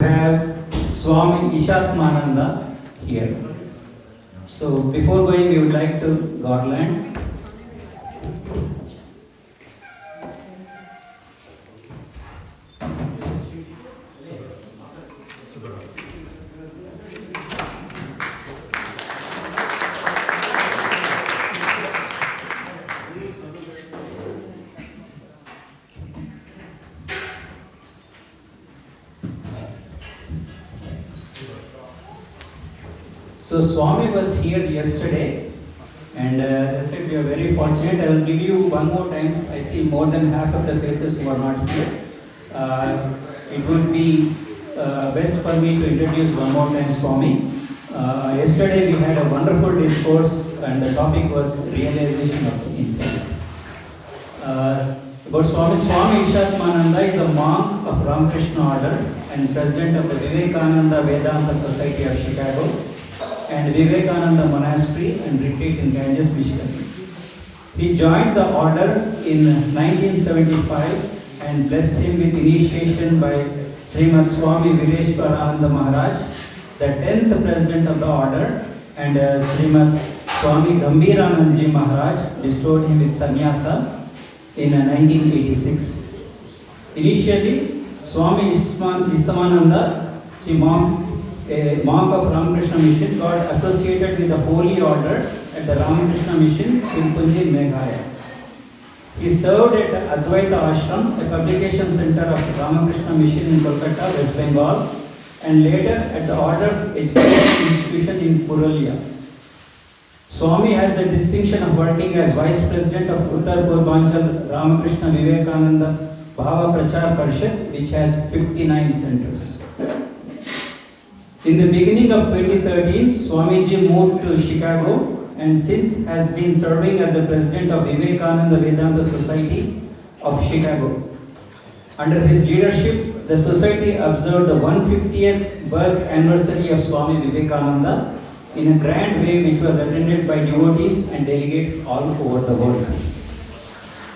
have Swami Ishatmananda here. So before going, we would like to garland. So Swami was here yesterday, and as I said, we are very fortunate. I will give you one more time. I see more than half of the faces who are not here. It would be best for me to introduce one more time Swami. Yesterday we had a wonderful discourse, and the topic was realization of the infinite. About Swami Ishatmananda is a monk of Ramakrishna Order and president of the Vivekananda Vedanta Society of Chicago and Vivekananda Monastery and retreat in Ganges, Michigan. He joined the order in 1975 and blessed him with initiation by Srimad Swami Vireshwarananda Maharaj, the 10th president of the order, and Srimad Swami Gambhiranandji Maharaj bestowed him with sannyasa in 1986. Initially, Swami Ishtamananda, a monk of Ramakrishna Mission, got associated with the Holy Order at the Ramakrishna Mission, Tirupati, Meghalaya. He served at Advaita Ashram, a publication center of Ramakrishna Mission in Kolkata, West Bengal, and later at the Order's Education Institution in Purulia. Swami has the distinction of working as Vice President of Uttar Purbanchal Ramakrishna Vivekananda Bhava Prachar Parishad, which has 59 centers. In the beginning of 2013, Swamiji moved to Chicago and since has been serving as the president of Vivekananda Vedanta Society of Chicago. Under his leadership, the society observed the 150th birth anniversary of Swami Vivekananda in a grand way which was attended by devotees and delegates all over the world.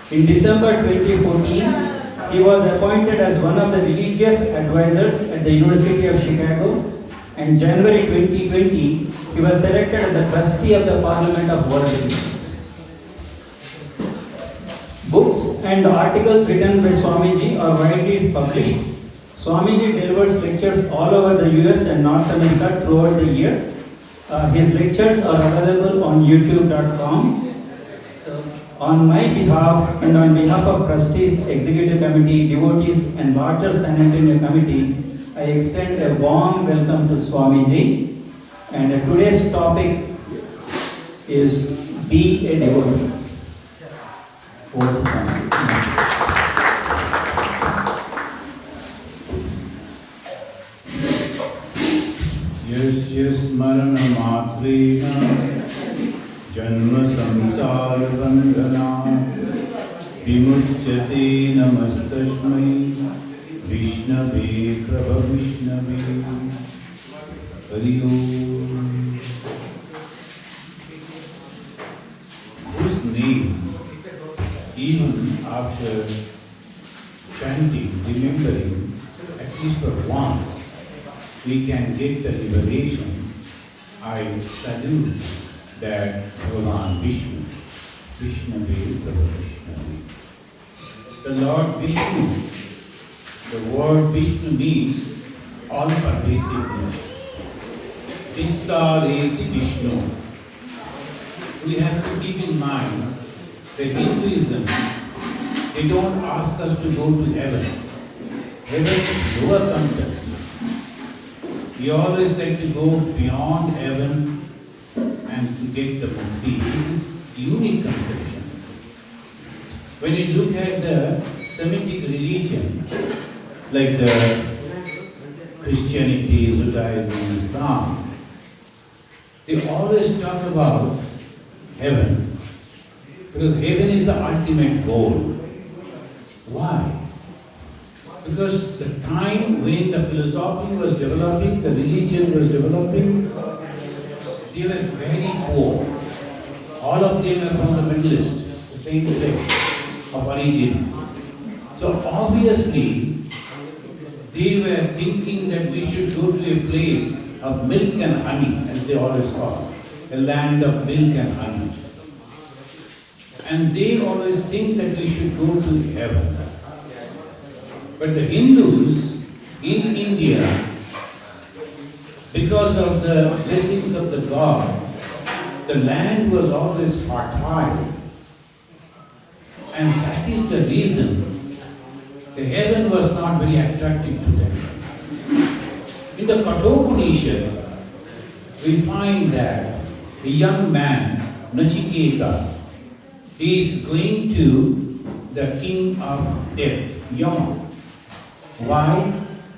In December 2014, he was appointed as one of the religious advisors at the University of Chicago, and January 2020, he was selected as the trustee of the Parliament of World Religions. Books and articles written by Swamiji are widely published. Swamiji delivers lectures all over the US and North America throughout the year. His lectures are available on youtube.com. So, on my behalf and on behalf of trustees, executive committee, devotees, and larger San Antonio committee, I extend a warm welcome to Swamiji. And today's topic is Be a Devotee. Over to Swamiji. Yasya smarana matrena janma samsara bandhana vimuchyate namastasmai Vishnave Prabha Vishnave Hari Om. Whose name, even after chanting, remembering, at least for once, we can get the liberation. I salute that Bhagavan Vishnu, Vishnave Prabha Vishnave. The Lord Vishnu, the word Vishnu means all-pervasiveness. Vistareti Vishnu. We have to keep in mind that Hinduism, they don't ask us to go to heaven. Heaven is lower concept. We always like to go beyond heaven and to get the mukti. This is unique conception. When you look at the Semitic religion, like the Christianity, Judaism, Islam, they always talk about heaven because heaven is the ultimate goal. Why? Because the time when the philosophy was developing, the religion was developing, they were very poor. All of them are from the Middle East, the same place of origin. So obviously, They were thinking that we should go to a place of milk and honey, as they always call it, a land of milk and honey. And they always think that we should go to heaven. But the Hindus in India, because of the blessings of the God, the land was always fertile. And that is the reason the heaven was not very attractive to them. In the Kathopanishad, we find that a young man, Nachiketa, is going to the king of death, Yama. Why?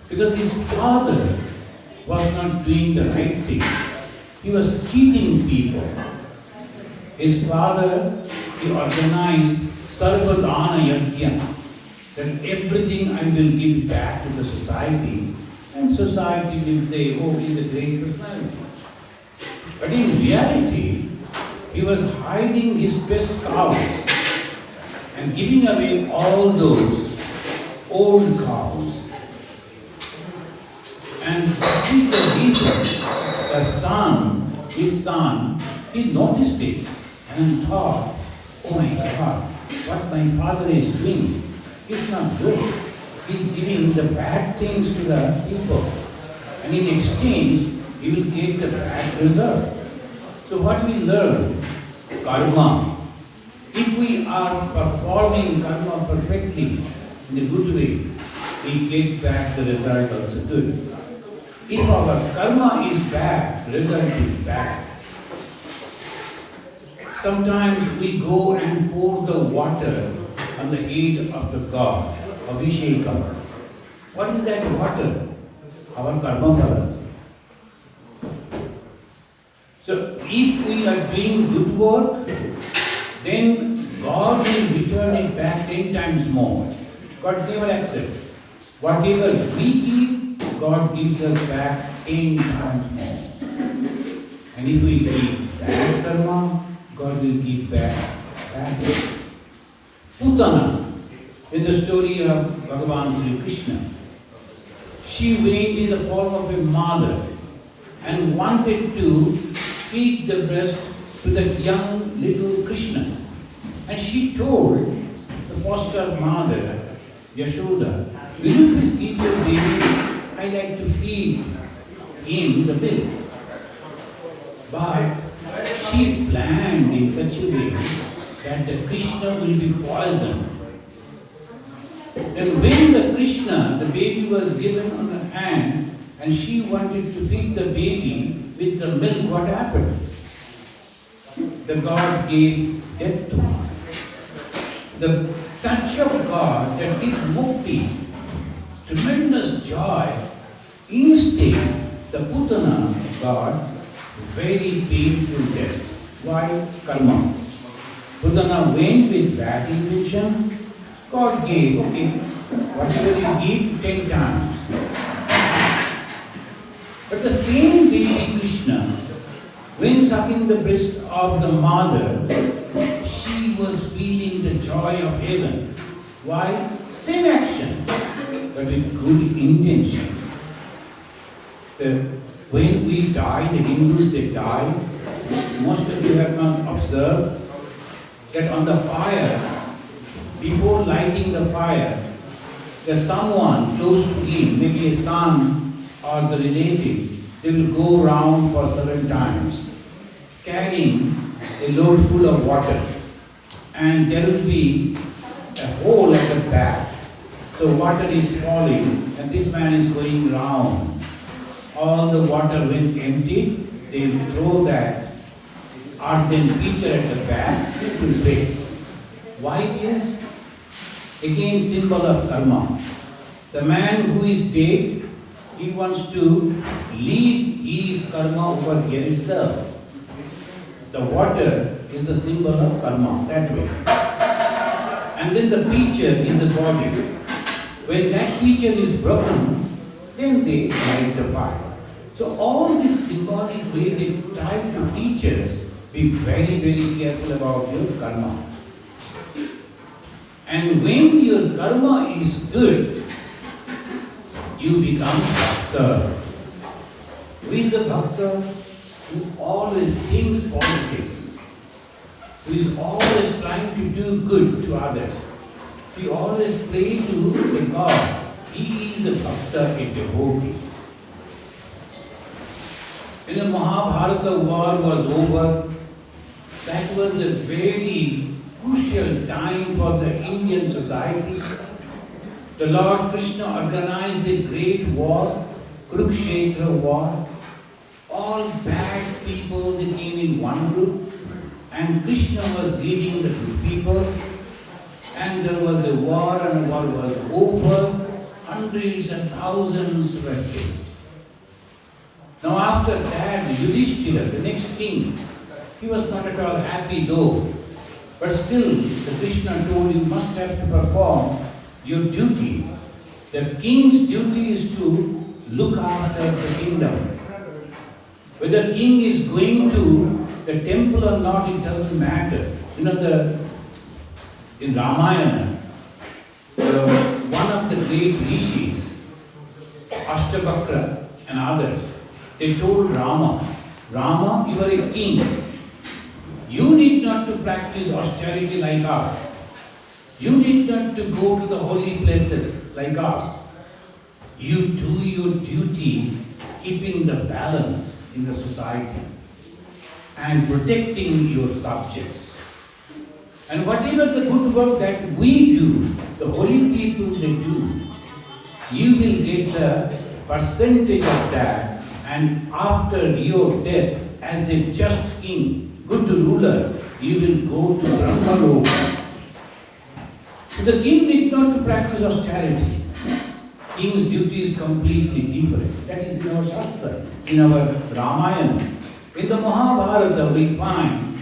Because his father was not doing the right thing. He was cheating people. His father, he organized Sarvadana Yajna, that everything I will give back to the society, and society will say, oh, he is a great personality. But in reality, he was hiding his best cows and giving away all those old cows. And that is the reason his son, he noticed it and thought, oh my God, what my father is doing is not good. He's giving the bad things to the people. And in exchange, he will get the bad result. So what we learn? Karma. If we are performing karma perfectly, in a good way, we get back the result also good. If our karma is bad, result is bad. Sometimes we go and pour the water on the head of the god, Abhishekam. What is that water? Our karma phala. So if we are doing good work, then God will return it back 10 times more. God never accepts. Whatever we give, God gives us back 10 times more. And if we give bad karma, God will give back bad. Putana, in the story of Bhagavan Sri Krishna, she went in the form of a mother and wanted to feed the breast to that young little Krishna. And she told the foster mother, Yashoda, will you please give your baby? I like to feed him the milk. But she planned in such a way that the Krishna will be poisoned. And when the Krishna, the baby was given on the hand, and she wanted to feed the baby with the milk, what happened? The God gave death to her. The touch of God that gives mukti, tremendous joy, instead the Putana God, very painful death. Why? Karma. Putana went with bad intention. God gave, okay, whatever you give 10 times. But the same baby Krishna, when sucking the breast of the mother, she was feeling the joy of heaven. Why? Same action, but with good intention. When we die, the Hindus, they die. Most of you have not observed that on the fire, before lighting the fire, there's someone close to him, maybe a son or the relative, they will go round for several times, carrying a load full of water. And there will be a hole at the back. So water is falling and this man is going round. All the water when empty, they will throw that earthen pitcher at the back to break. Why it is? Again, symbol of karma. The man who is dead, he wants to leave his karma over here itself. The water is the symbol of karma, that way. And then the pitcher is the body. When that pitcher is broken, then they light the fire. So all this symbolic way they try to teach us, be very, very careful about your karma. And when your karma is good, you become Bhakta. Who is a Bhakta? Who always thinks positive, who is always trying to do good to others. He always pray to the God. He is a Bhakta, a devotee. When the Mahabharata war was over, that was a very crucial time for the Indian society. The Lord Krishna organized a great war, Kurukshetra war. All bad people, they came in one group, and Krishna was leading the good people, and there was a war, and the war was over. Hundreds and thousands were killed. Now after that, Yudhishthira, the next king, he was not at all happy though, but still the Krishna told you must have to perform your duty. The king's duty is to look after the kingdom. Whether king is going to the temple or not, it doesn't matter. You know, in Ramayana, one of the great rishis, Ashtavakra and others, they told Rama, Rama, you are a king. You need not to practice austerity like us. You need not to go to the holy places like us. You do your duty, keeping the balance in the society and protecting your subjects. And whatever the good work that we do, the holy people they do, you will get the percentage of that, and after your death, as a just king, good ruler, you will go to Brahmaloka. So the king need not to practice austerity. King's duty is completely different. That is in our Shastra, in our Ramayana. In the Mahabharata we find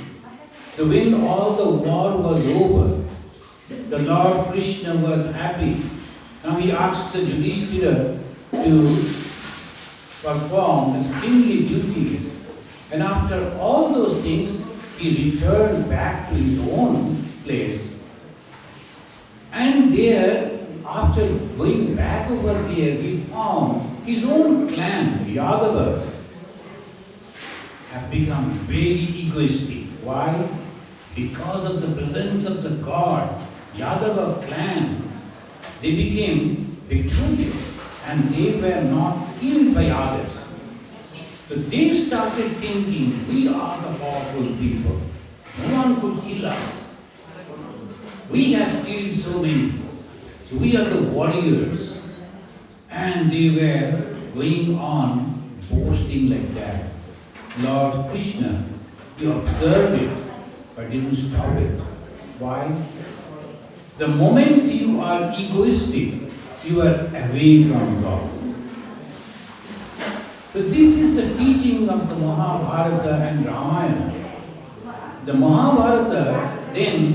that when all the war was over, the Lord Krishna was happy. Now he asked the Yudhishthira to perform his kingly duties. And after all those things, he returned back to his own place. And there, after going back over there, he found his own clan, the Yadavas, have become very egoistic. Why? Because of the presence of the God, Yadava clan, they became victorious and they were not killed by others. So they started thinking, we are the powerful people. No one could kill us. We have killed so many. So we are the warriors. And they were going on boasting like that. Lord Krishna, he observed it, but didn't stop it. Why? The moment you are egoistic, you are away from God. So this is the teaching of the Mahabharata and Ramayana. The Mahabharata then,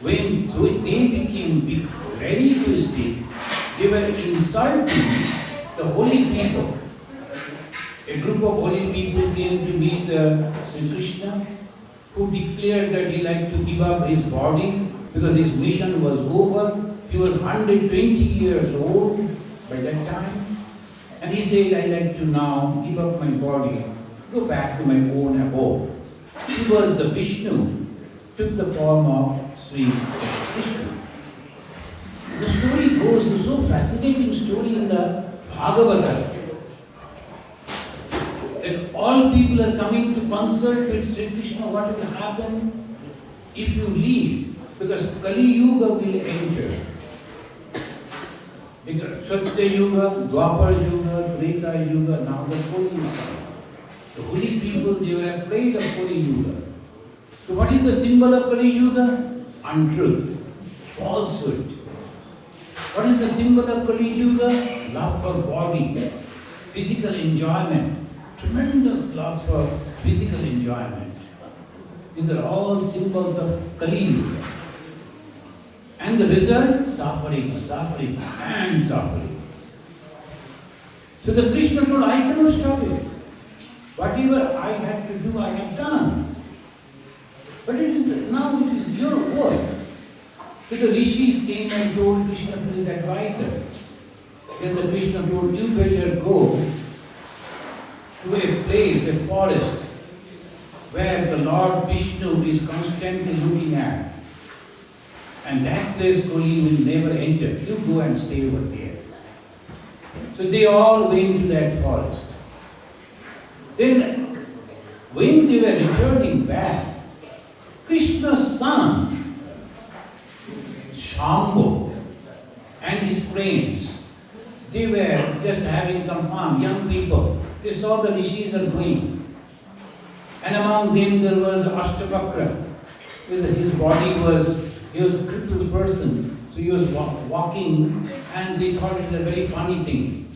when they became very egoistic, they were insulting the holy people. A group of holy people came to meet Sri Krishna, who declared that he liked to give up his body because his mission was over. He was 120 years old by that time. And he said, I like to now give up my body, go back to my own abode. He was the Vishnu, took the form of Sri Krishna. The story goes, it's a so fascinating story in the Bhagavata, that all people are coming to consult with Sri Krishna, what will happen if you leave? Because Kali Yuga will enter. Because Satya Yuga, Dwapar Yuga, Treta Yuga, now the Kali Yuga. The holy people, they were afraid of Kali Yuga. So what is the symbol of Kali Yuga? Untruth, falsehood. What is the symbol of Kali Yuga? Love for body, physical enjoyment, tremendous love for physical enjoyment. These are all symbols of Kali Yuga. And the result? Suffering, suffering, and suffering. So the Krishna told, I cannot stop it. Whatever I had to do, I have done. But now it is your work. So the rishis came and told Krishna to his advisors, Then the Krishna told, you better go to a place, a forest, where the Lord Vishnu is constantly looking at. And that place Kali will never enter. You go and stay over there. So they all went to that forest. Then, when they were returning back, Krishna's son, Shambhu, and his friends, they were just having some fun, young people. They saw the rishis are going. And among them there was Ashtavakra. His body was, he was a crippled person. So he was walking, and they thought it was a very funny thing.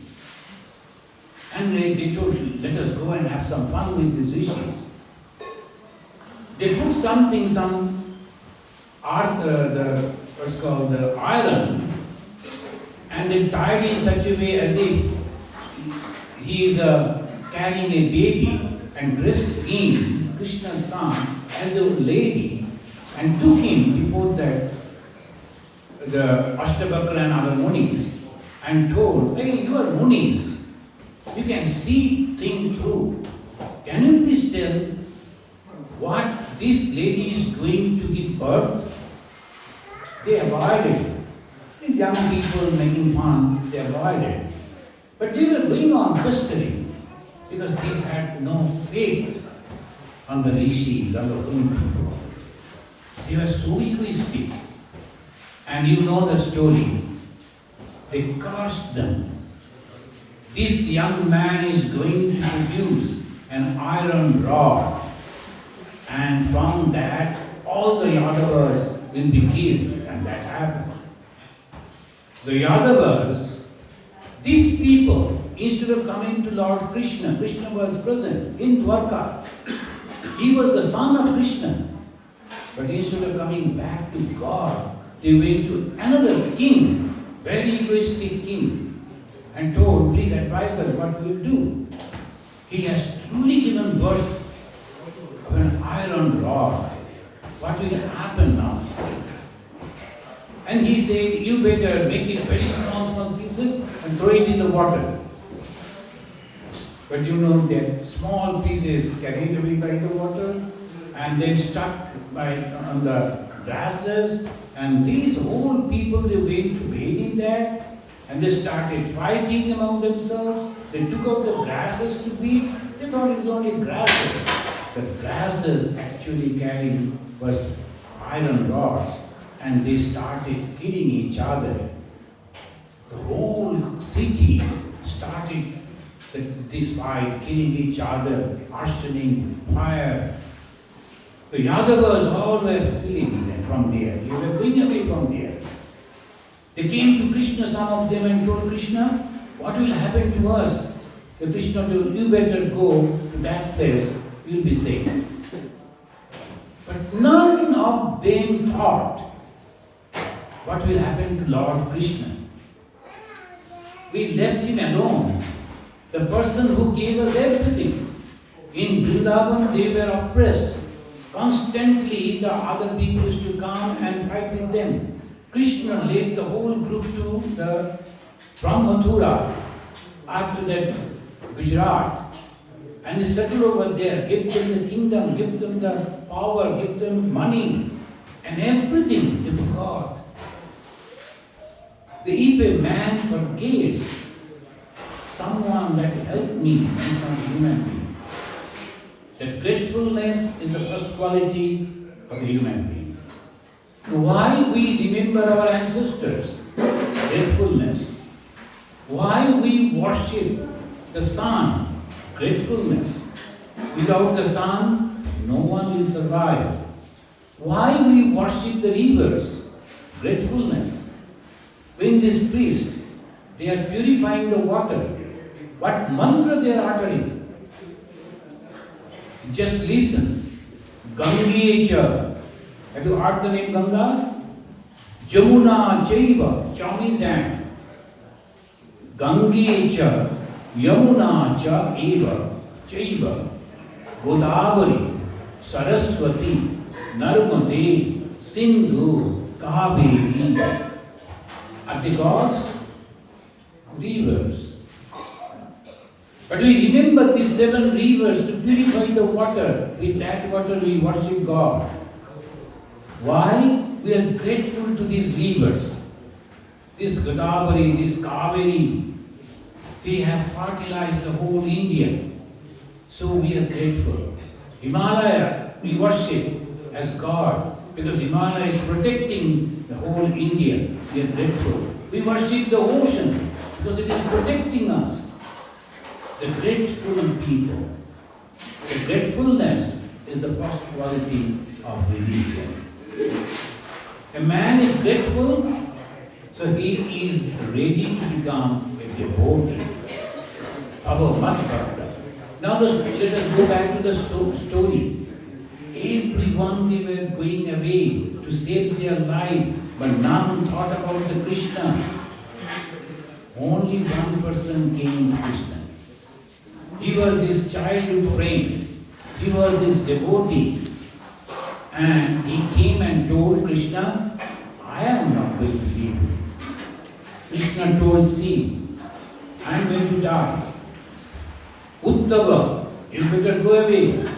And they told, let us go and have some fun with these rishis. They put some art, what's called the iron, and they tied in such a way as if he is carrying a baby, and dressed him, Krishna's son, as a lady, and took him before the Ashtavakra and other munis, and told, hey, you are munis. You can see things through. Can you please tell what this lady is going to give birth? They avoided. These young people making fun, they avoided. But they were going on questioning because they had no faith on the rishis, on the holy people. They were so egoistic. And you know the story. They cursed them. This young man is going to produce an iron rod, and from that all the Yadavas will be killed, and that happened. The Yadavas, these people, instead of coming to Lord Krishna, Krishna was present in Dwarka. He was the son of Krishna. But instead of coming back to God, they went to another king, very egoistic king, and told, please advise us what we will do. He has truly given birth of an iron rod. What will happen now? And he said, you better make it very small pieces and throw it in the water. But you know that small pieces carried away by the water and then stuck on the grasses, and these whole people, they went to bathe in that. And they started fighting among themselves. They took out the grasses to beat. They thought it was only grasses. The grasses actually carried was iron rods, and they started killing each other. The whole city started this fight, killing each other, arsoning, fire. The Yadavas all were fleeing from there. They were going away from there. They came to Krishna, some of them, and told Krishna, what will happen to us? The Krishna told, you better go to that place, you will be safe. But none of them thought, what will happen to Lord Krishna? We left him alone. The person who gave us everything. In Vrindavan, they were oppressed. Constantly, the other people used to come and fight with them. Krishna led the whole group from Mathura up to that Gujarat, and he settled over there, give them the kingdom, give them the power, give them money, and everything they forgot. So if a man forgets someone that helped me, he's not a human being. The gratefulness is the first quality of a human being. Why we remember our ancestors? Gratefulness. Why we worship the sun? Gratefulness. Without the sun, no one will survive. Why we worship the rivers? Gratefulness. When this priest, they are purifying the water, what mantra they are uttering? Just listen. Gangecha. Have you heard the name Ganga? Jamuna Chaiva, Cha means and. Gangecha, Yamuna Cha Eva, Chaiva, Godavari, Saraswati, Narmade, Sindhu, Kaveri. Are they gods? rivers. But we remember these 7 rivers to purify the water. With that water we worship God. Why? We are grateful to these rivers. This Godavari, this Kaveri, they have fertilized the whole India. So we are grateful. Himalaya, we worship as God because Himalaya is protecting the whole India. We are grateful. We worship the ocean because it is protecting us. The grateful people. The gratefulness is the first quality of religion. A man is grateful, so he is ready to become a devotee. Our Madhbhakta. Now let us go back to the story. Everyone they were going away to save their life, but none thought about the Krishna. Only one person came to Krishna. He was his childhood friend. He was his devotee. And he came and told Krishna, I am not going to leave you. Krishna told, see, I am going to die. Uddhava, you better go away.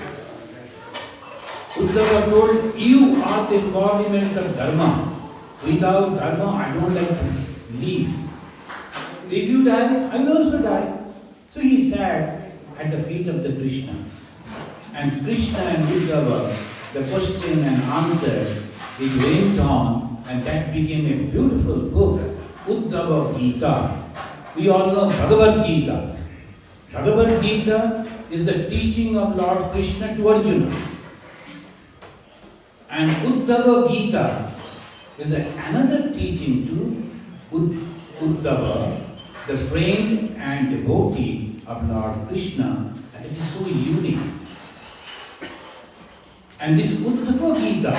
Uddhava told, you are the embodiment of dharma. Without dharma, I don't like to leave. If you die, I will also die. So he sat at the feet of the Krishna. And Krishna and Uddhava, the question and answer, it went on, and that became a beautiful book, Uddhava Gita. We all know Bhagavad Gita. Bhagavad Gita is the teaching of Lord Krishna to Arjuna. And Uddhava Gita is another teaching to Uddhava, the friend and devotee of Lord Krishna, and it is so unique. And this Uddhava Gita,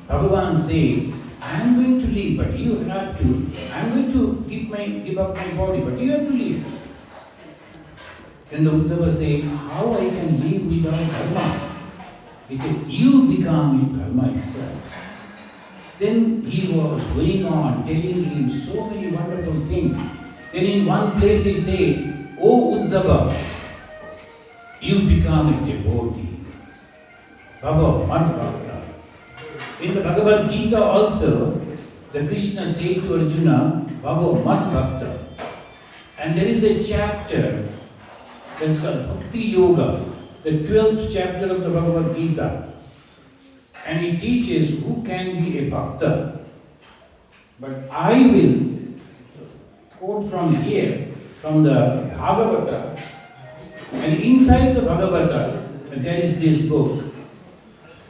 Bhagavan said, I am going to leave, but you have to. I am going to give up my body, but you have to leave. Then the Uddhava said, how I can live without dharma? He said, you become dharma yourself. Then he was going on telling him so many wonderful things. Then in one place he said, O Uddhava, you become a devotee. Bhava Madhbhakta. In the Bhagavad Gita also, the Krishna said to Arjuna, Bhava Madhbhakta. And there is a chapter that's called Bhakti Yoga, the 12th chapter of the Bhagavad Gita. And it teaches who can be a bhakta. But I will quote from here, from the Bhagavata. And inside the Bhagavata, there is this book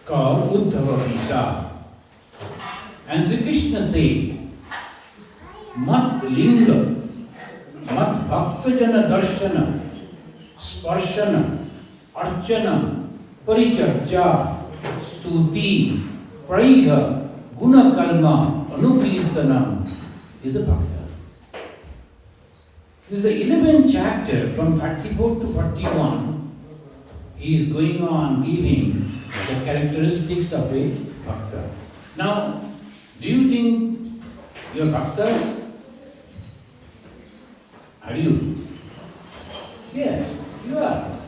called Uddhava Gita. And Sri Krishna said, Mat Linga, Mat Bhaktajana Darshana, Sparshana, Archana, Paricharja, Stuti, Praiha, Guna Karma, Anukirtanam is the Bhakta. This is the 11th chapter from 34 to 41. He is going on giving the characteristics of a Bhakta. Now, do you think you are Bhakta? Are you? Yes, you are.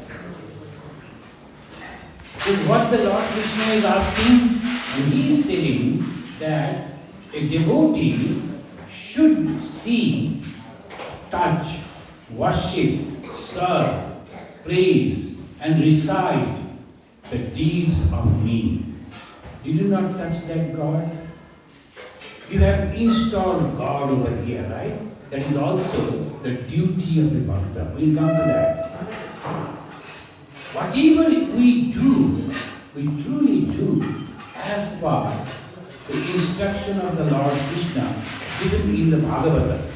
So what the Lord Krishna is asking, and he is telling that a devotee should see, touch, worship, serve, praise, and recite the deeds of me. You do not touch that God. You have installed God over here, right? That is also the duty of the Bhakta. We'll come to that. Whatever we do, we truly do as per the instruction of the Lord Krishna given in the Bhagavata.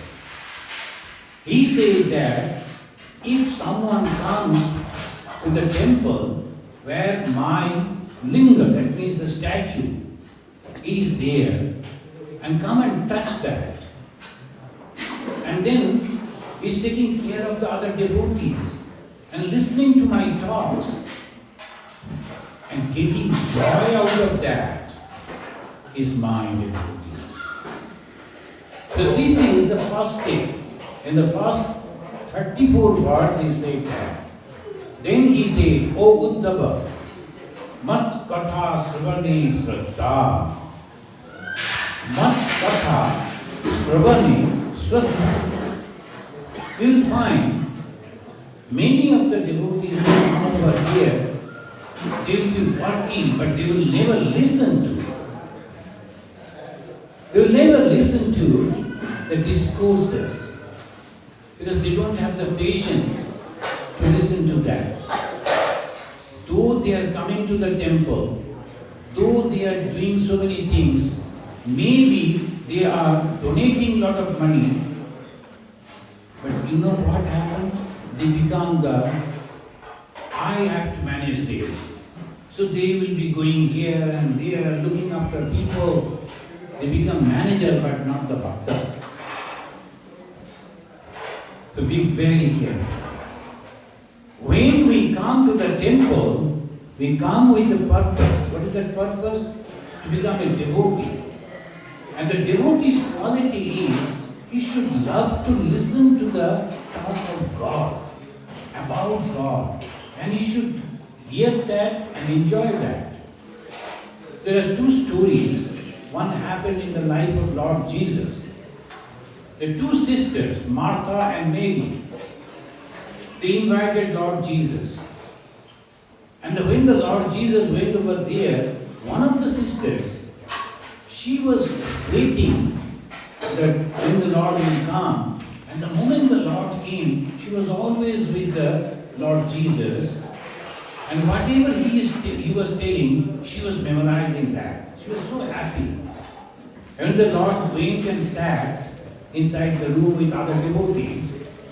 He said that if someone comes to the temple where my linga, that means the statue, is there, and come and touch that, and then is taking care of the other devotees and listening to my talks and getting joy out of that is my devotee. So this is the first step. In the first 34 words he said that. Then he said, O Uddhava, mat katha sravane shraddha. Mat katha sravane shraddha. You will find many of the devotees who come over here, they will be working, but they will never listen to. They will never listen to the discourses because they don't have the patience to listen to that. Though they are coming to the temple, though they are doing so many things, maybe they are donating lot of money, but you know what happens? They become I have to manage this. So they will be going here and there, looking after people. They become manager but not the bhakta. So be very careful. When we come to the temple, we come with a purpose. What is that purpose? To become a devotee. And the devotee's quality is, he should love to listen to the talk of God, about God. And he should hear that and enjoy that. There are two stories. One happened in the life of Lord Jesus. The two sisters, Martha and Mary, they invited Lord Jesus. And when the Lord Jesus went over there, one of the sisters, she was waiting that when the Lord will come. And the moment the Lord came, she was always with the Lord Jesus. And whatever he was telling, she was memorizing that. She was so happy. And the Lord went and sat inside the room with other devotees.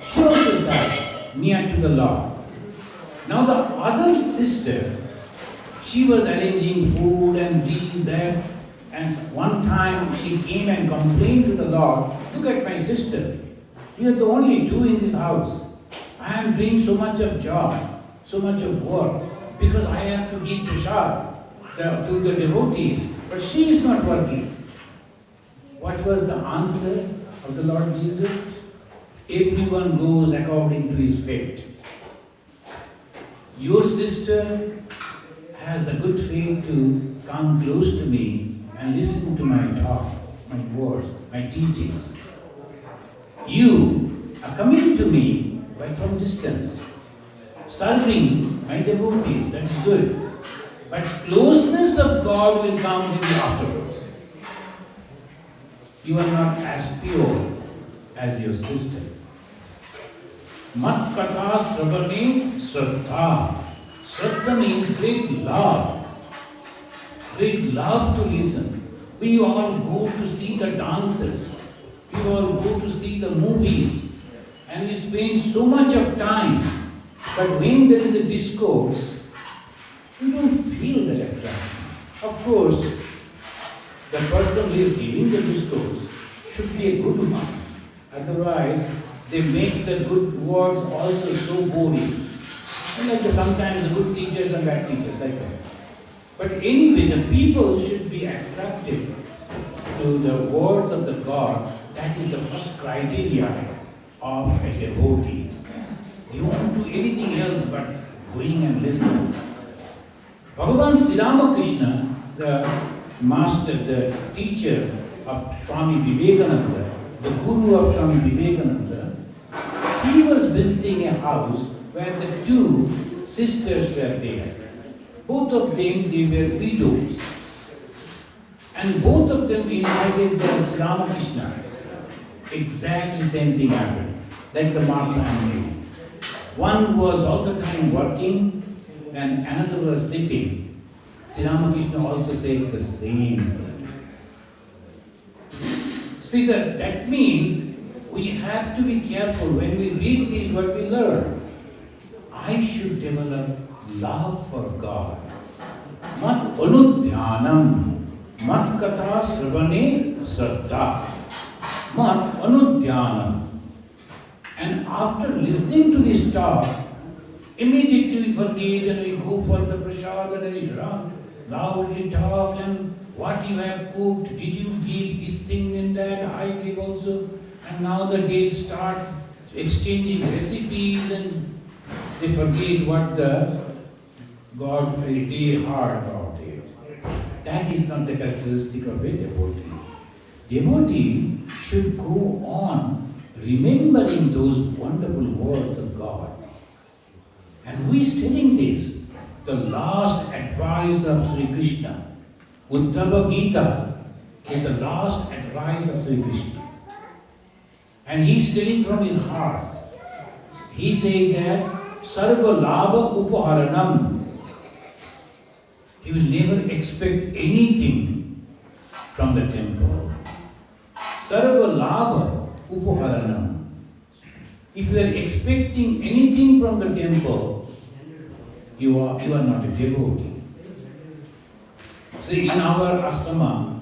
She also sat near to the Lord. Now the other sister, she was arranging food and this, that. And one time she came and complained to the Lord, look at my sister. You are the only two in this house. I am doing so much of job, so much of work, because I have to give prasad to the devotees. But she is not working. What was the answer of the Lord Jesus? Everyone goes according to his fate. Your sister has the good faith to come close to me and listen to my talk, my words, my teachings. You are coming to me but from distance, serving my devotees, that's good. But closeness of God will come with you afterwards. You are not as pure as your sister. Mat katha sravane shraddha. Shraddha means great love. Great love to listen. We all go to see the dances. We all go to see the movies. And we spend so much of time. But when there is a discourse, we don't feel that attraction. Of course, the person who is giving the discourse should be a good one. Otherwise, they make the good words also so boring. Like sometimes good teachers and bad teachers, like that. But anyway, the people should be attracted to the words of the God. That is the first criteria of a devotee. They won't do anything else but going and listening. Bhagavan Sri Ramakrishna, the master, the teacher of Swami Vivekananda, the guru of Swami Vivekananda, he was visiting a house where the two sisters were there. Both of them, they were widows. And both of them invited the Ramakrishna. Exactly same thing happened, like the Martha and Mary. One was all the time working and another was sitting. Sri Ramakrishna also said the same thing. See, that means we have to be careful when we read this, what we learn. I should develop love for God. Mat anudhyanam, mat katha sravane shraddha. Mat anudhyanam. And after listening to this talk, immediately we forget and we go for the prasad and we loudly talk and what you have cooked, did you give this thing and that, I gave also, and now the day start exchanging recipes, and they forget what the God they heard about it. That is not the characteristic of a devotee. Devotee should go on remembering those wonderful words of God. And who is telling this? The last advice of Sri Krishna. Uddhava Gita is the last advice of Sri Krishna. And he is telling from his heart. He said that Sarva Labha Upaharanam. He will never expect anything from the temple. Sarva Labha Upaharanam. If you are expecting anything from the temple, you are not a devotee. See, in our ashrama,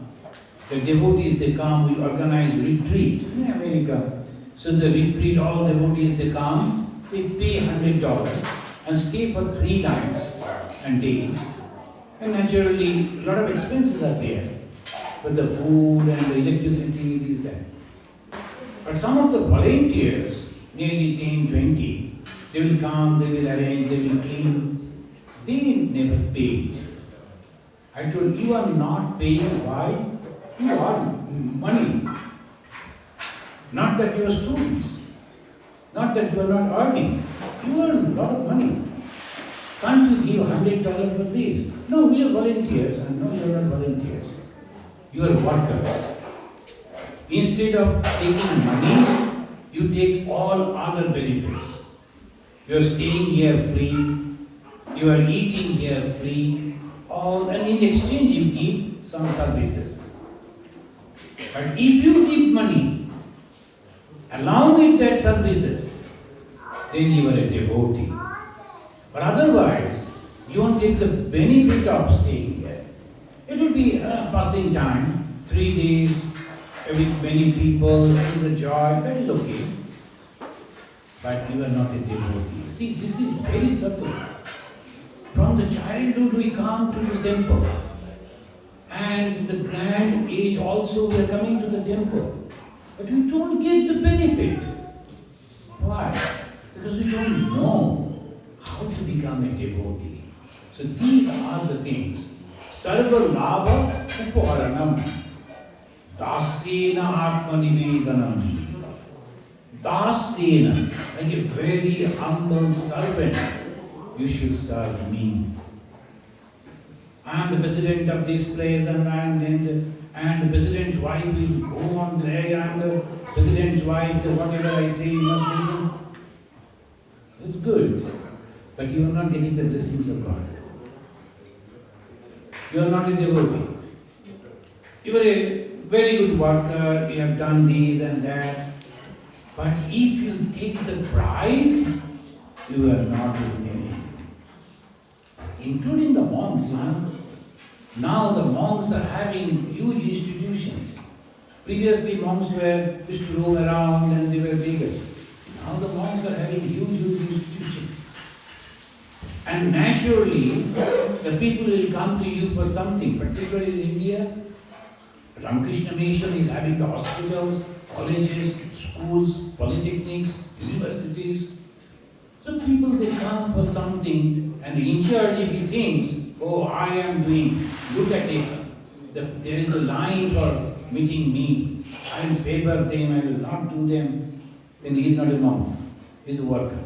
the devotees they come, we organize retreat in America. So the retreat, all devotees they come, they pay $100 and stay for 3 nights and days. And naturally, a lot of expenses are there. But the food and the electricity, this, that. But some of the volunteers, nearly 10, 20, they will come, they will arrange, they will clean. They never paid. I told you are not paying. Why? You are money. Not that you are students. Not that you are not earning. You earn a lot of money. Can't you give $100 for this? No, we are volunteers. And no, you are not volunteers. You are workers. Instead of taking money, you take all other benefits. You are staying here free. You are eating here free. And in exchange you give some services. But if you give money, along with that services, then you are a devotee. But otherwise, you won't take the benefit of staying here. It will be a passing time, 3 days, with many people, that is a joy, that is okay. But you are not a devotee. See, this is very subtle. From the childhood we come to the temple. And the grand age also we are coming to the temple. But we don't get the benefit. Why? Because we don't know how to become a devotee. So these are the things. Sarva Labha Upaharanam. Dasena Atmanivedanam. Dasena, like a very humble servant, you should serve me. I am the president of this place, and the president's wife will go on there, I am the president's wife, whatever I say, you must listen. It's good, but you are not getting the blessings of God. You are not a devotee. You are a very good worker, you have done this and that, but if you take the pride, you are not doing anything. Including the monks, Now the monks are having huge institutions. Previously monks used to roam around and they were beggars. Now the monks are having huge institutions. And naturally, the people will come to you for something, particularly in India. Ramakrishna Mission is having the hospitals, colleges, schools, polytechnics, universities. So people, they come for something, and the in charge, if he thinks, oh, I am doing, look at it, there is a line for meeting me, I will favor them, I will not do them, then he is not a monk, he is a worker.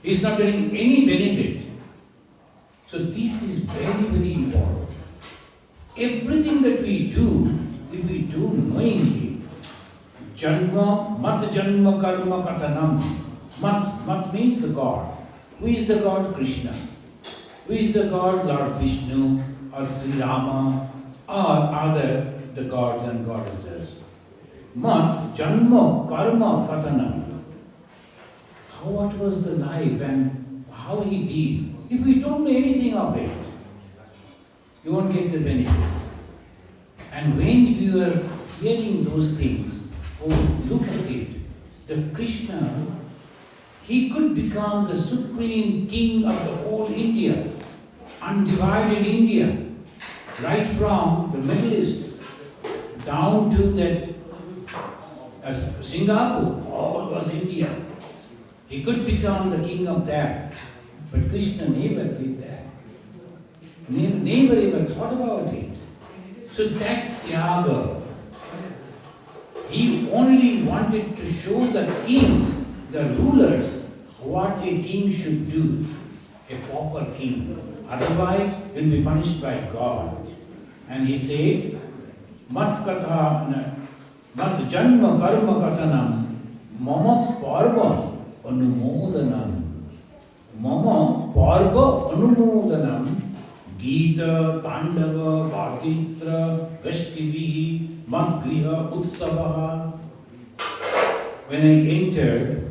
He is not getting any benefit. So this is very, very important. Everything that we do, if we do knowingly, janma, mat janma karma katanam. Mat means the God. Who is the God? Krishna. Who is the God? Lord Vishnu or Sri Rama or the gods and goddesses. Mat janma karma katanam. What was the life and how he did? If we don't know anything of it, you won't get the benefit. And when you are hearing those things, oh, look at it. The Krishna, he could become the supreme king of the whole India, undivided India, right from the Middle East down to that Singapore, all was India. He could become the king of that. But Krishna never did that. Never ever thought about it. So that Tyaga, he only wanted to show the kings, the rulers, what a king should do, a proper king. Otherwise, will be punished by God. And he said, Mat katha, mat janma karma kathanam, mama parva anumodanam. Mama parva anumodanam, Gita, Tandava, Bhatitra, Gashtivihi, Mat griha utsavaha. When I entered,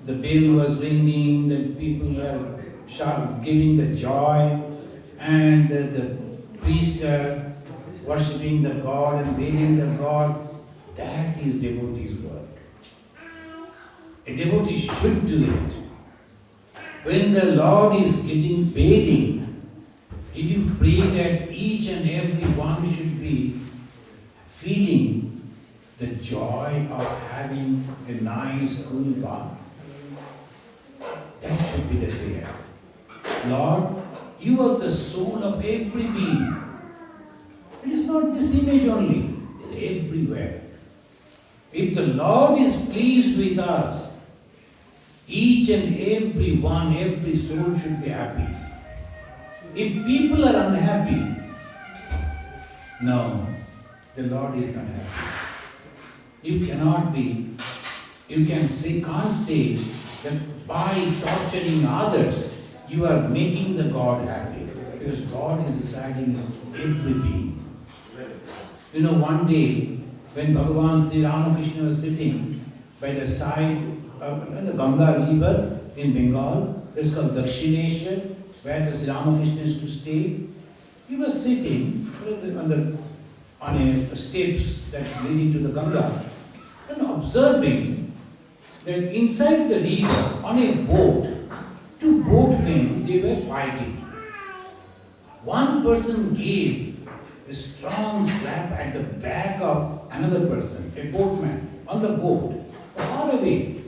the bell was ringing, the people were giving the joy, and the priests are worshipping the God and praising the God. That is devotee's work. A devotee should do it. When the Lord is getting bathing, did you pray that each and every one should be feeling the joy of having a nice cool bath? That should be the prayer. Lord, you are the soul of every being. It is not this image only, it is everywhere. If the Lord is pleased with us, each and every one, every soul should be happy. If people are unhappy, no, the Lord is not happy. You cannot be, you can't say that by torturing others, you are making the God happy. Because God is residing in every being. You know, one day, when Bhagavan Sri Ramakrishna was sitting by the side of the Ganga river in Bengal, it's called Dakshineshwar, where the Sri Ramakrishna is to stay. He was sitting on a steps that's leading to the Ganga and observing that inside the river, on a boat, two boatmen, they were fighting. One person gave a strong slap at the back of another person, a boatman, on the boat, far away.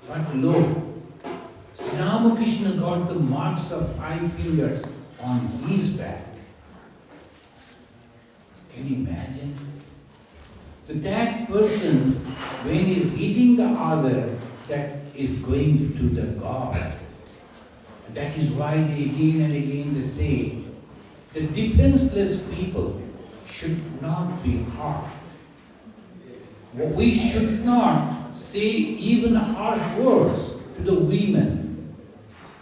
But lo, Sri Ramakrishna got the marks of 5 fingers on his back. Can you imagine? So that person, when he is hitting the other, that is going to the God. That is why they again and again they say, the defenseless people should not be harmed. We should not say even harsh words to the women.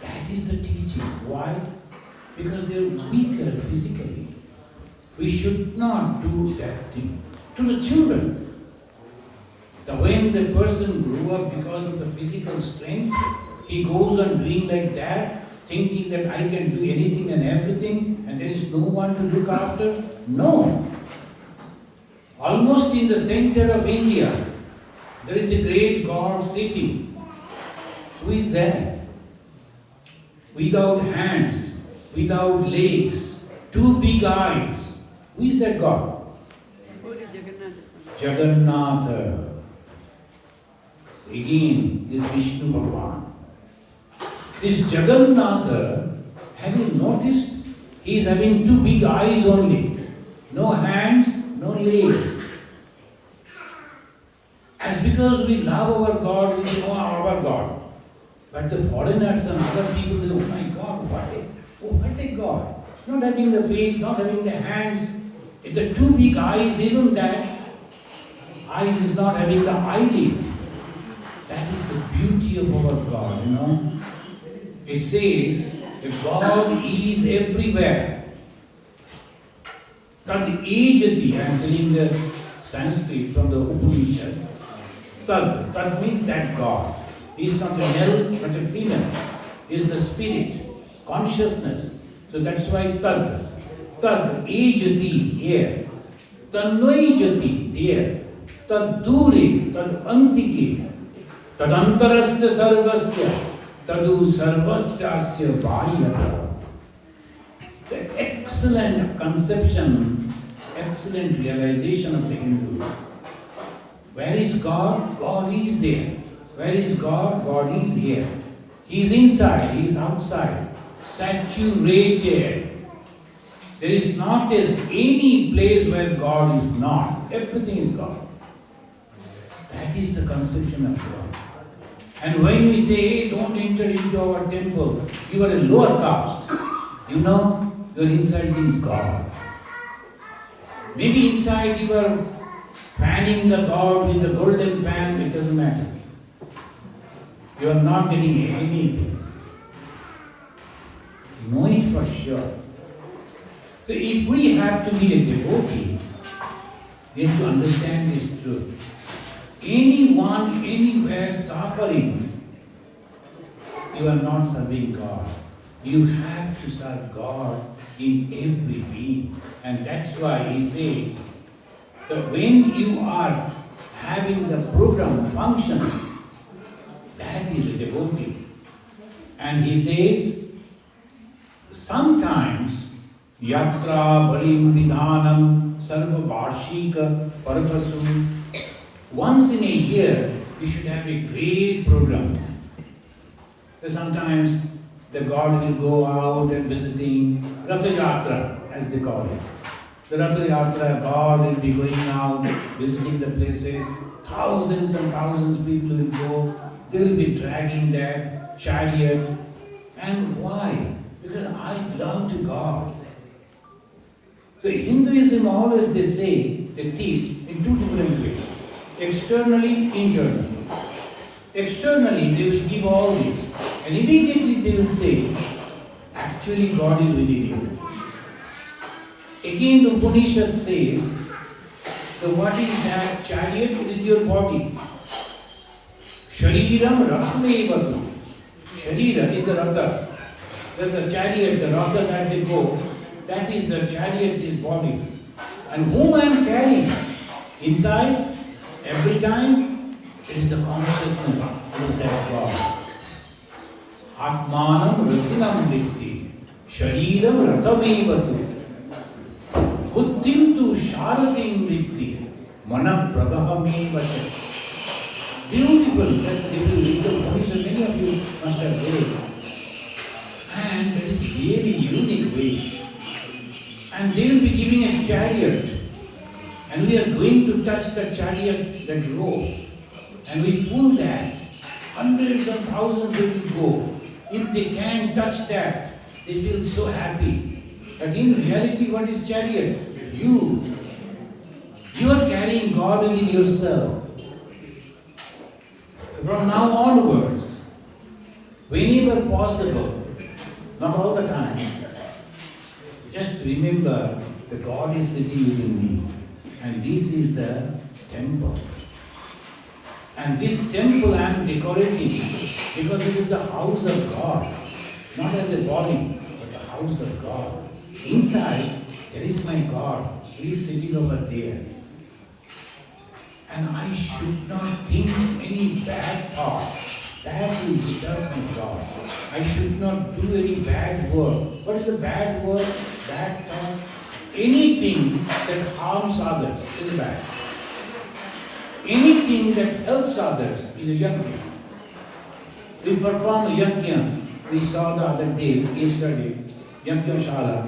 That is the teaching. Why? Because they are weaker physically. We should not do that thing. To the children, when the person grew up because of the physical strength, he goes on doing like that, thinking that I can do anything and everything, and there is no one to look after. No. Almost in the center of India, there is a great God city. Who is that? Without hands, without legs, 2 big eyes. Who is that God? Jagannatha. So again, this Vishnu Bhagavan. This Jagannatha, have you noticed? He is having 2 big eyes only. No hands, no legs. As because we love our God, we know our God. But the foreigners and other people say, oh my God, what a God. Not having the feet, not having the hands. If the 2 big eyes, even that, eyes is not having the eyelid. That is the beauty of our God, you know. It says, if God is everywhere, Tad ejati, I am telling the Sanskrit from the Upanishad. Tad means that God. He is not a male, but a female. He is the spirit, consciousness. So that's why Tad. Tad ejati, here. Tannoijati, there. Tad duri, tad antiki. Tad antarasya sarvasya. Tadu sarvasyasya bharyata. The excellent conception, excellent realization of the Hindu. Where is God? God is there. Where is God? God is here. He is inside, He is outside. Saturated. There is not any place where God is not. Everything is God. That is the conception of God. And when we say, hey, don't enter into our temple, you are a lower caste. You know, you are insulting God. Maybe inside you are fanning the God with the golden fan, it doesn't matter. You are not getting anything. Know it for sure. So if we have to be a devotee, we have to understand this truth. Anyone, anywhere suffering, you are not serving God. You have to serve God in every being. And that's why he said that when you are having the program functions, that is a devotee. And he says, sometimes yatra balim vidhanam sarva varshika parvasu. Once in a year, you should have a great program. So sometimes the God will go out and visiting Ratha Yatra, as they call it. The Ratha Yatra, God will be going out, visiting the places. Thousands and thousands of people will go. They will be dragging their chariot. And why? Because I belong to God. So Hinduism always they say, they teach in two different ways. Externally, internally. Externally, they will give all this. And immediately they will say, actually God is within you. Again the Upanishad says, so what is that chariot? It is your body. Shariram Rathamevatu. Sharira is the Ratha. That's the chariot, the Ratha that they go. That is the chariot, this body. And whom I am carrying inside, every time, it is the consciousness, it is that God. Atmanam Ratinam Vritti. Shariram Rathamevatu. Buddhim tu Sharatim Vritti. Mana Pragahamevatu. Beautiful, that beautiful Upanishad, many of you must have read. And that is really unique way. And they will be giving a chariot. And we are going to touch the chariot, that rope. And we pull that. Hundreds of thousands will go. If they can touch that, they feel so happy. But in reality, what is chariot? You. You are carrying God within yourself. So from now onwards, whenever possible, not all the time, just remember the God is sitting within me. And this is the temple. And this temple I am decorating because it is the house of God. Not as a body, but the house of God. Inside, there is my God. He is sitting over there. And I should not think any bad thought. That will disturb my God. I should not do any bad work. What is the bad work? Bad thought? Anything that harms others is bad. Anything that helps others is a yajna. We perform a yajna. We saw the other day, yesterday, Yajna Shala.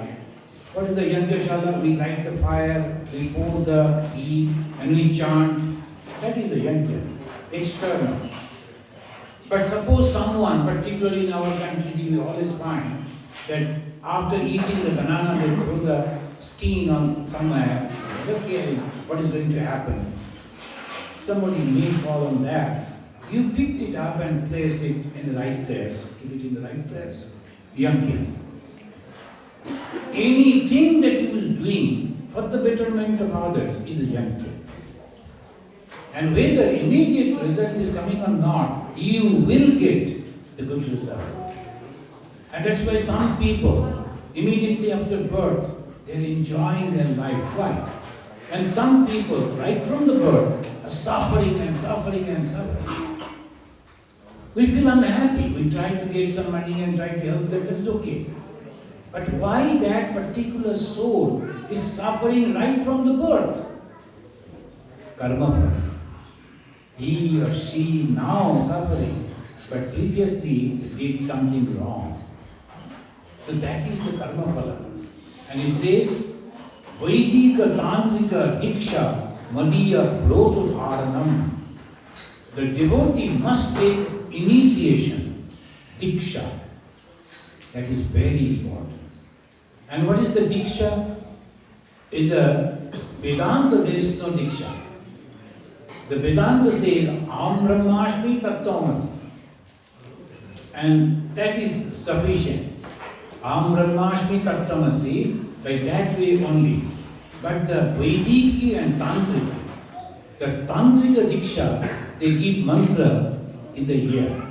What is the Yajna Shala? We light the fire, we pour the ghee, and we chant. That is the yajna, external. But suppose someone, particularly in our country, we always find that after eating the banana, they throw the skin on somewhere. Never caring what is going to happen. Somebody may fall on that. You picked it up and placed it in the right place. Keep it in the right place. Yajna. Anything that you is doing for the betterment of others is a yajna. And whether immediate result is coming or not, you will get the good result. And that's why some people, immediately after birth, they're enjoying their life. Why? And some people, right from the birth, are suffering and suffering and suffering. We feel unhappy. We try to get some money and try to help them. That's okay. But why that particular soul is suffering right from the birth? Karma. he or she now suffering, but previously did something wrong. So that is the karma phala. And it says, Vaidika Tantrika Diksha Madiya Brotodharanam. The devotee must take initiation, Diksha. That is very important. And what is the Diksha? In the Vedanta there is no Diksha. The Vedanta says, Aham Brahmasmi Tattvamasi. And that is sufficient. Aham Brahmasmi Tattvamasi, by that way only. But the Vaidiki and Tantrika, the Tantrika Diksha, they give mantra in the ear.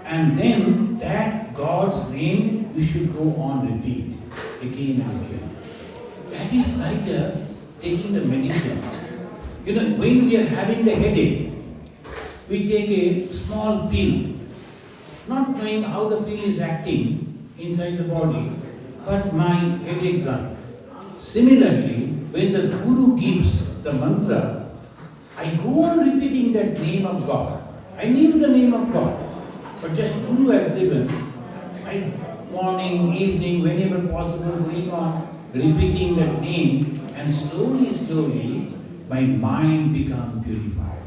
And then that God's name you should go on repeat again and again. That is like taking the medicine. You know, when we are having the headache, we take a small pill, not knowing how the pill is acting inside the body, but my headache gone. Similarly, when the Guru gives the mantra, I go on repeating that name of God. I knew the name of God, but just Guru has given. I morning, evening, whenever possible, going on repeating that name, and slowly, my mind becomes purified.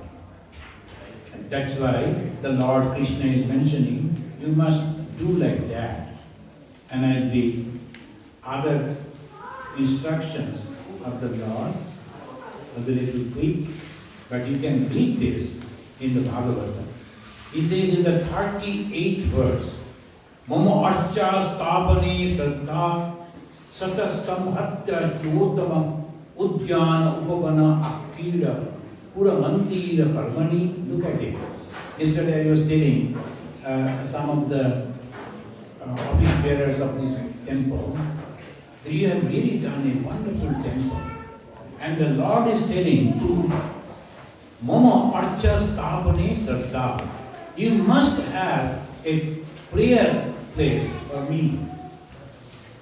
And that's why the Lord Krishna is mentioning, you must do like that. And I'll be other instructions of the Lord, a little quick, but you can read this in the Bhagavatam. He says in the 38th verse, Mama archa stapane saddha satastam hatya jyotamam udhyana upavana akira pura mantira karmani. Look at it. Yesterday I was telling some of the office bearers of this temple, they have really done a wonderful temple. And the Lord is telling to Mama archa stapane saddha, you must have a prayer place for me.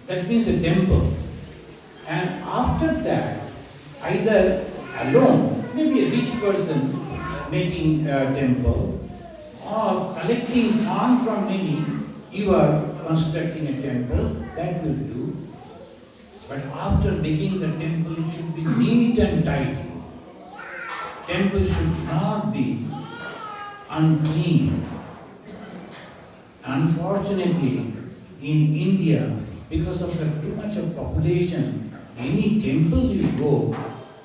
That means a temple. And after that, either alone, maybe a rich person making a temple, or collecting funds from many, you are constructing a temple, that will do. But after making the temple, it should be neat and tidy. Temple should not be unclean. Unfortunately, in India, because of the too much of population, any temple you go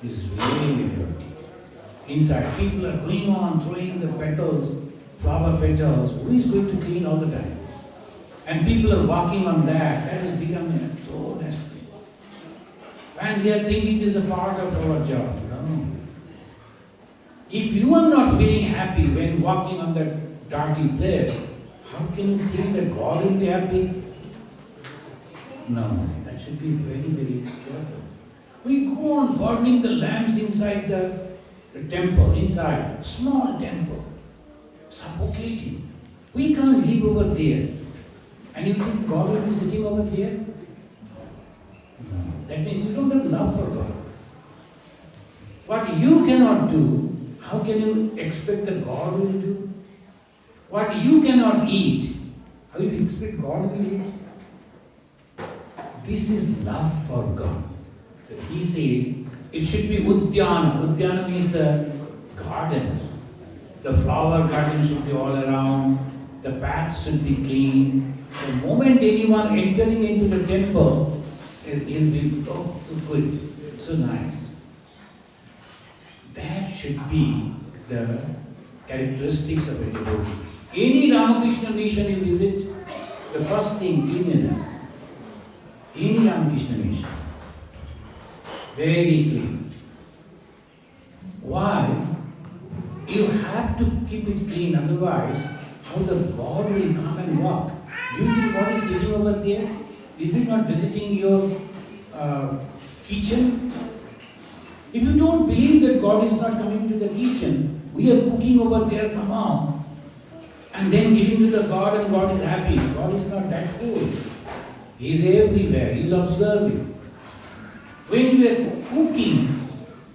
is really dirty. Inside, people are going on throwing the petals, flower petals. Who is going to clean all the time? And people are walking on that. That has become so nasty. And they are thinking it is a part of our job. No. If you are not feeling happy when walking on that dirty place, how can you think that God will be happy? No, that should be very careful. We go on burning the lamps inside the temple, inside, small temple, suffocating. We can't live over there. And you think God will be sitting over there? No, that means you don't have love for God. What you cannot do, how can you expect that God will do? What you cannot eat, how you expect God will eat? This is love for God. So he said, it should be Udyana. Udyana means the garden. The flower garden should be all around. The paths should be clean. The moment anyone entering into the temple, he'll be, oh, so good, so nice. That should be the characteristics of a devotee. Any Ramakrishna mission you visit, the first thing, cleanliness. Any Ramakrishna mission. Very clean. Why? You have to keep it clean, otherwise, how the God will come and walk? Do you think God is sitting over there? Is He not visiting your kitchen? If you don't believe that God is not coming to the kitchen, we are cooking over there somehow, and then giving to the God and God is happy. God is not that fool. He is everywhere. He is observing. When we are cooking,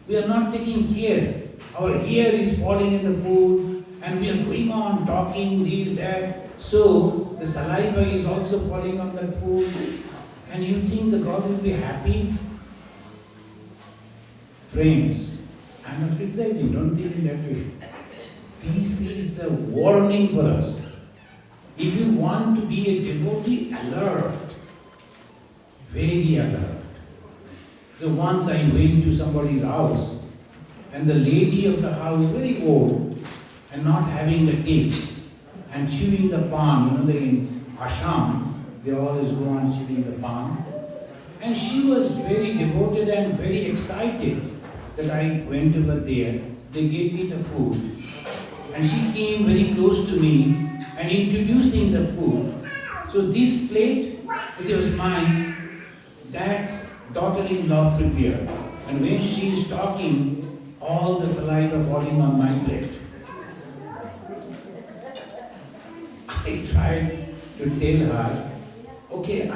we are not taking care. our hair is falling in the food, and we are going on talking this, that. So the saliva is also falling on the food, and you think the God will be happy? Friends, I'm not criticizing, don't think in that way. This is the warning for us. If you want to be a devotee, alert, very alert. So once I went to somebody's house, and the lady of the house, very old, and not having the teeth, and chewing the pan, in Assam, they always go on chewing the pan. And she was very devoted and very excited that I went over there. They gave me the food. And she came very close to me and introducing the food. So this plate, it was mine, that's daughter-in-law prepared. And when she is talking, all the saliva falling on my plate. I tried to tell her, okay, I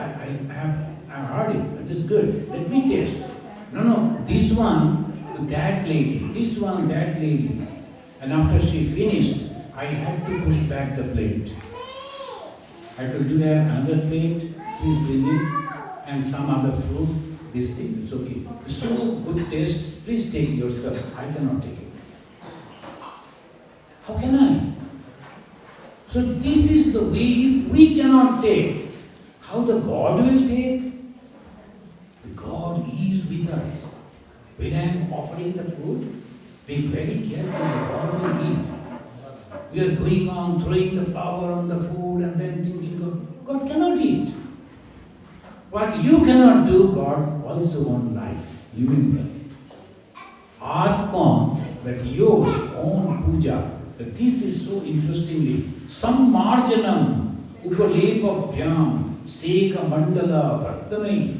heard it, that is good, let me taste. No, this one to that lady, this one, that lady. And after she finished, I had to push back the plate. I told, do you have another plate? Please bring it. And some other fruit, this thing, it's okay. So good taste, please take yourself. I cannot take it. How can I? So this is the way, if we cannot take, how the God will take? The God is with us. When I am offering the food, be very careful, the God will eat. We are going on throwing the flour on the food and then thinking, God cannot eat. What you cannot do, God also won't like. Remember, Atma, that yours own puja. This is so interestingly. Sammarjanam upalepabhyam seka mandala vartanai.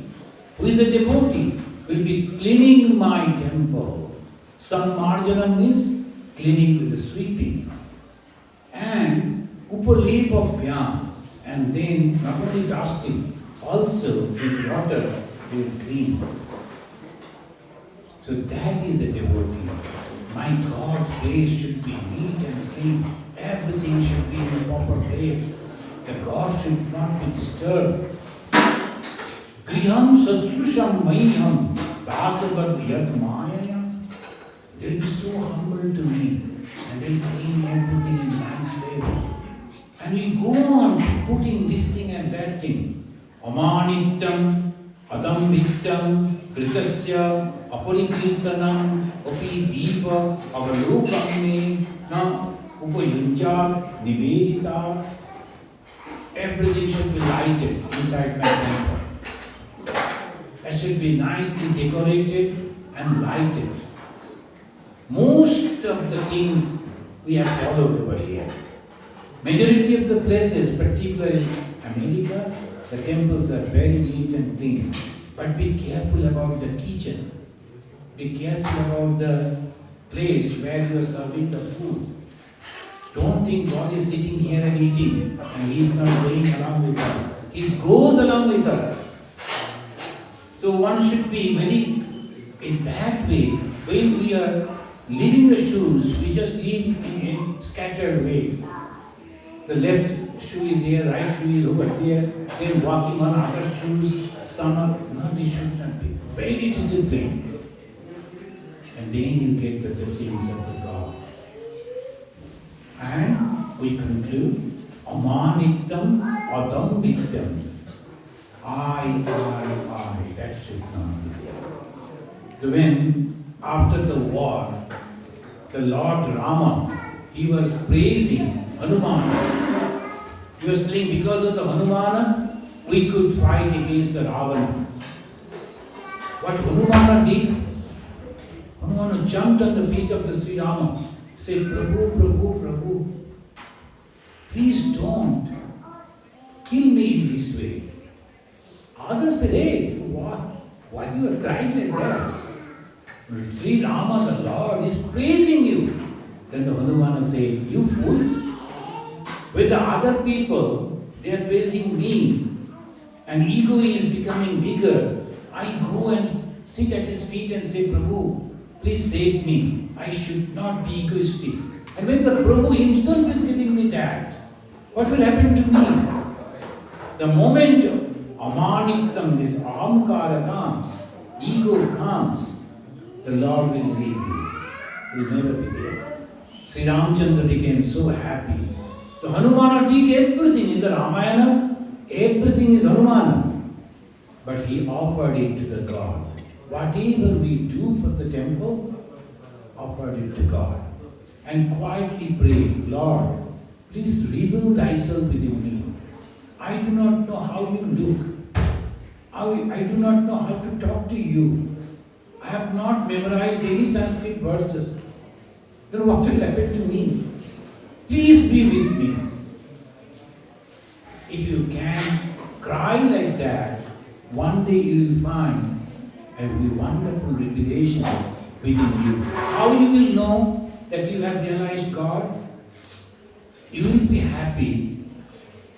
Who is a devotee will be cleaning my temple. Sammarjanam means cleaning with the sweeping. And upalepabhyam, and then not only dusting, also with water will clean. So that is a devotee. My God's place should be neat and clean. Everything should be in the proper place. The God should not be disturbed. Griham sasrusham mayham dasavat yad mayayam. They'll be so humble to me and they'll clean everything in nice way. And we go on putting this thing and that thing. Amanittam, adambittam, kritasya, aparikirtanam, api deepa, avalokame, na upayunjat, nivedita. Everything should be lighted inside my temple. That should be nicely decorated and lighted. Most of the things we have followed over here. Majority of the places, particularly in America, the temples are very neat and clean. But be careful about the kitchen. Be careful about the place where you are serving the food. Don't think God is sitting here and eating and He is not going along with us. He goes along with us. So one should be very, in that way, when we are leaving the shoes, we just leave in a scattered way. The left shoe is here, right shoe is over there, then walking on other shoes, some are not, they should not be. Very disciplined. And then you get the blessings of the God. And we conclude, Amanittam adambittam. I, that should not be there. So when, after the war, the Lord Rama, he was praising Hanuman. He was saying, because of the Hanumana, we could fight against the Ravana. What Hanumana did, Hanumana jumped on the feet of the Sri Rama, said, Prabhu, Prabhu, Prabhu, please don't kill me in this way. Others said, hey, why you are crying like that? Sri Rama, the Lord, is praising you. Then the Hanumana said, you fools, with the other people, they are praising me. And ego is becoming bigger. I go and sit at his feet and say, Prabhu, please save me. I should not be egoistic. And when the Prabhu himself is giving me that, what will happen to me? The moment amaniktam, this ahamkara comes, ego comes, the Lord will leave you. He will never be there. Sri Ramchandra became so happy. So Hanumana did everything in the Ramayana, everything is Hanumana. But he offered it to the God. Whatever we do for the temple, offered it to God. And quietly pray, Lord, please reveal thyself within me. I do not know how you look. I do not know how to talk to you. I have not memorized any Sanskrit verses. Then what will happen to me? Please be with me. If you can cry like that, one day you will find a wonderful revelation within you. How you will know that you have realized God? You will be happy,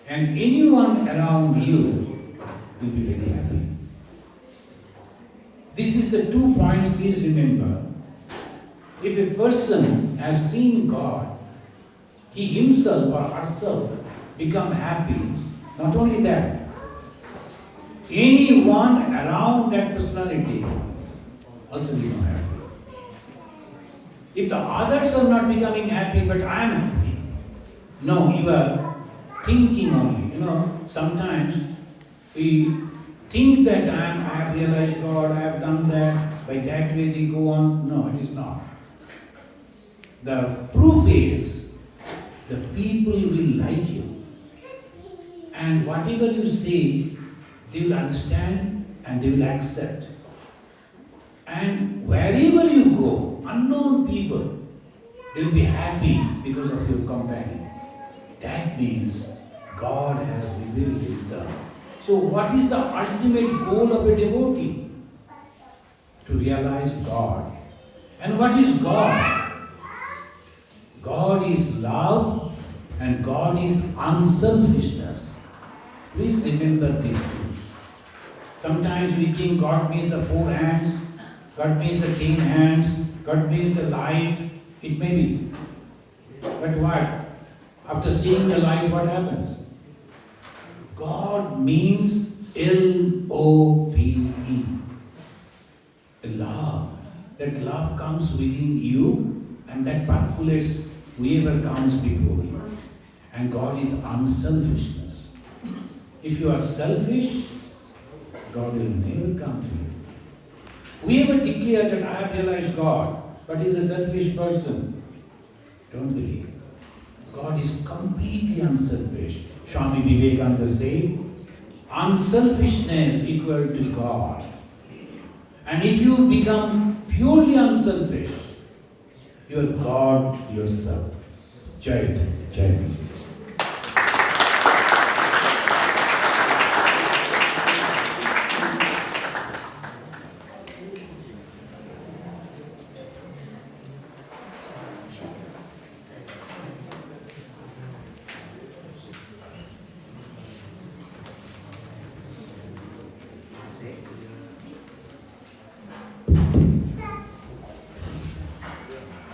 and anyone around you will be very happy. This is the 2 points, please remember. If a person has seen God, he himself or herself become happy. Not only that, anyone around that personality also become happy. If the others are not becoming happy, but I am happy. No, you are thinking only. Sometimes we think that I have realized God, I have done that, by that way they go on. No, it is not. The proof is, the people will like you. And whatever you say, they will understand and they will accept. And wherever you go, unknown people, they will be happy because of your company. That means God has revealed himself. So what is the ultimate goal of a devotee? To realize God. And what is God? God is love and God is unselfishness. Please remember these two. Sometimes we think God means the 4 hands, God means the 10 hands, God means the light. It may be. But what? After seeing the light, what happens? God means L-O-V-E. Love. That love comes within you and that populates whoever comes before you. And God is unselfishness. If you are selfish, God will never come to you. Whoever declared that I have realized God, but is a selfish person, don't believe. God is completely unselfish. Swami Vivekananda says, unselfishness equal to God. And if you become purely unselfish, you are God yourself. Jai Jai.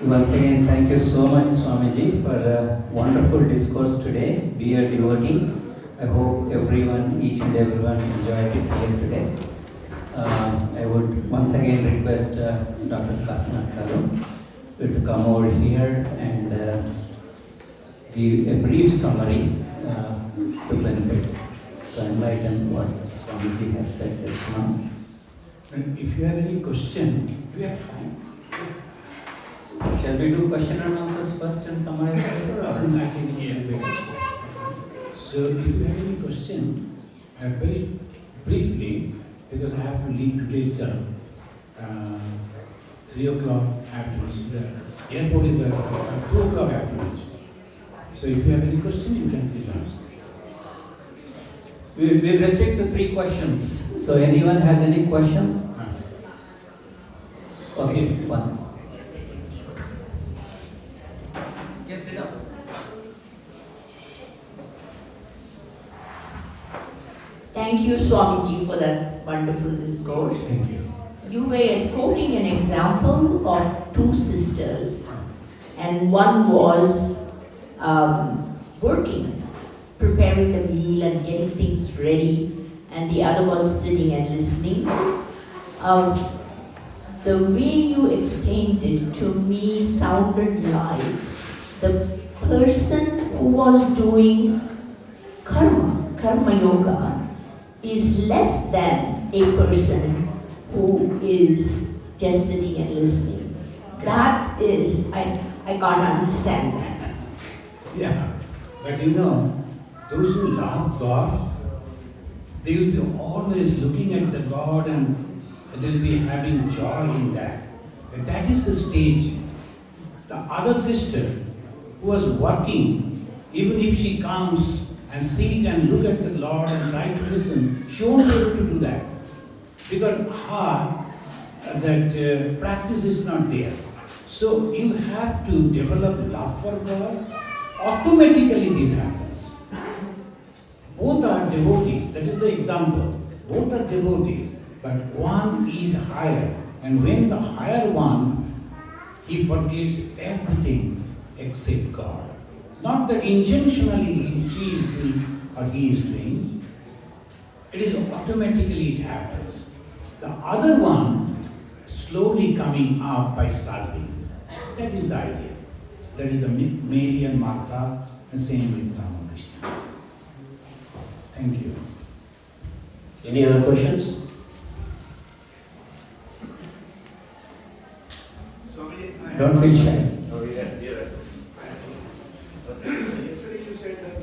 Once again, thank you so much, Swamiji, for a wonderful discourse today. Be a devotee. I hope everyone, each and everyone, enjoyed it here today. I would once again request Dr. Kasnath Karu to come over here and give a brief summary to benefit, to enlighten what Swamiji has said just now. And if you have any question, do you have time? Shall we do question and answers first and summarize later? I can hear. So if you have any question, very briefly, because I have to leave today itself, 3 o'clock afterwards. The airport is 2 o'clock afterwards. So if you have any question, you can please ask. We restrict to 3 questions. So anyone has any questions? Okay, one. Can sit down. Thank you, Swamiji, for that wonderful discourse. Thank you. you were quoting an example of two sisters, and one was working, preparing the meal and getting things ready, and the other was sitting and listening. The way you explained it to me sounded like the person who was doing karma yoga, is less than a person who is just sitting and listening. That is, I can't understand that. Yeah, but those who love God, they will be always looking at the God and they'll be having joy in that. And that is the stage. The other sister who was working, even if she comes and sit and look at the Lord and try to listen, she won't be able to do that. Because her, that practice is not there. So you have to develop love for God. Automatically this happens. Both are devotees, that is the example. Both are devotees, but one is higher. And when the higher one, he forgets everything except God. Not that intentionally she is doing or he is doing. It is automatically it happens. The other one slowly coming up by serving. That is the idea. That is the Mary and Martha, and same with Ramakrishna. Thank you. Any other questions? Don't feel shy. Yesterday you said that,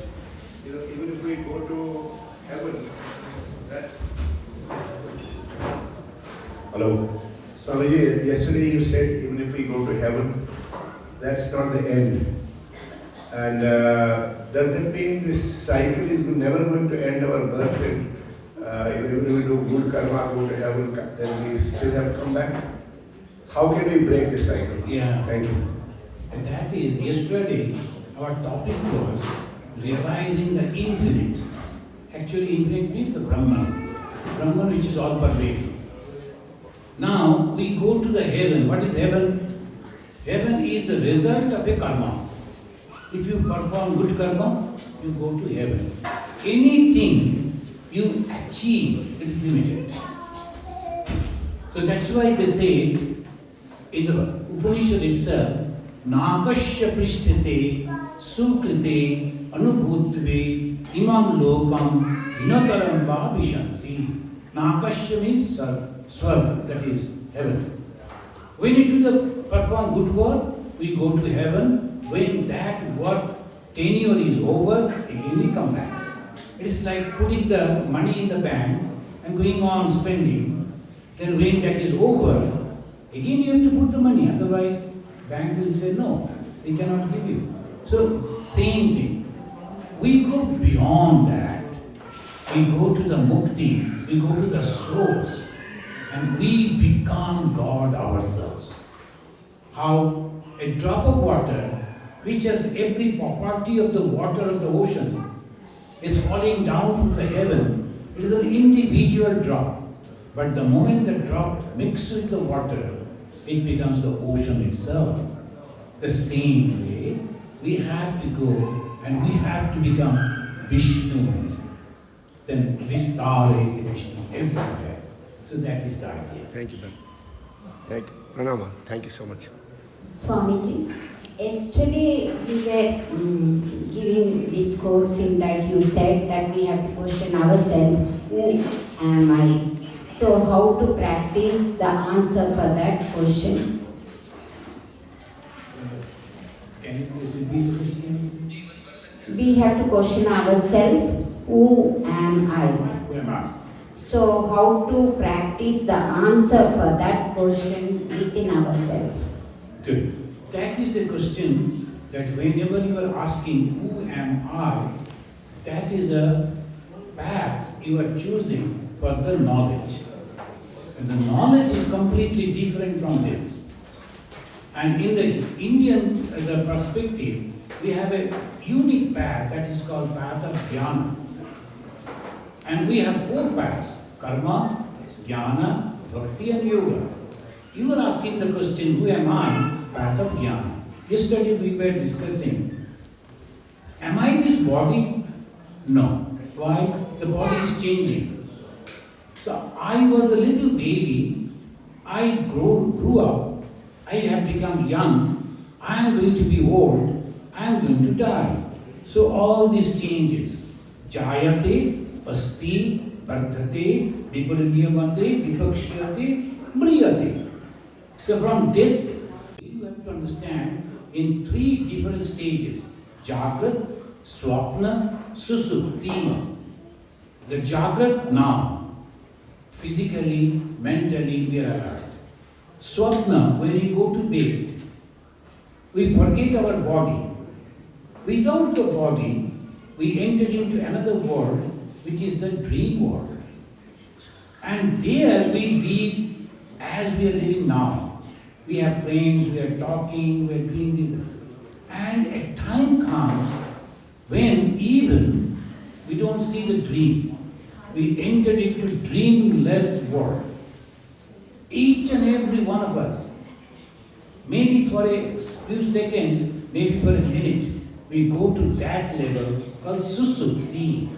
even if we go to heaven, that's... Hello. Swamiji, yesterday you said even if we go to heaven, that's not the end. And does that mean this cycle is never going to end our birth? And even if we do good karma, go to heaven, then we still have to come back? How can we break this cycle? Yeah. Thank you. And that is, yesterday our topic was realizing the infinite. Actually, infinite means the Brahman. Brahman which is all pervading. Now we go to the heaven. What is heaven? Heaven is the result of a karma. If you perform good karma, you go to heaven. Anything you achieve, it is limited. So that's why they say in the Upanishad itself, Nakasya Prishtite Sukrite Anubhutve Imam Lokam Hinataram Bhavishanti. Nakasya means Swarga, that is heaven. When you do perform good work, we go to heaven. When that work tenure is over, again we come back. It is like putting the money in the bank and going on spending. Then when that is over, again you have to put the money, otherwise bank will say no, we cannot give you. So same thing. We go beyond that. We go to the mukti, we go to the source, and we become God ourselves. How a drop of water, which has every property of the water of the ocean, is falling down from the heaven. It is an individual drop. But the moment the drop mixes with the water, it becomes the ocean itself. The same way, we have to go and we have to become Vishnu. Then Vistare Vishnu everywhere. So that is the idea. Thank you, Ben. Thank you. Pranama. Thank you so much. Swamiji, yesterday we were giving discourse in that you said that we have to question ourselves, who am I? So how to practice the answer for that question? Can you please repeat the question? We have to question ourselves, who am I? Who am I? So how to practice the answer for that question within ourselves? Good. That is the question that whenever you are asking, who am I, that is a path you are choosing for the knowledge. And the knowledge is completely different from this. And in the Indian perspective, we have a unique path that is called path of jnana. And we have 4 paths: karma, jnana, Bhakti and yoga. You were asking the question, who am I? Path of Jnana. Yesterday we were discussing, am I this body? No. Why? The body is changing. So I was a little baby, I grew up, I have become young, I am going to be old, I am going to die. So all these changes, jayate, asti, vardhate, viparanyamate, vipakshayate, mriyate. So from death, you have to understand in 3 different stages, Jagrat, Swapna, Susupti. The Jagrat now, physically, mentally we are alive. Swapna, when we go to bed, we forget our body. Without the body, we enter into another world, which is the dream world. And there we live as we are living now. We have friends, we are talking, we are doing this. And a time comes when even we don't see the dream. We enter into dreamless world. Each and every one of us, maybe for a few seconds, maybe for a minute, we go to that level called Susupti.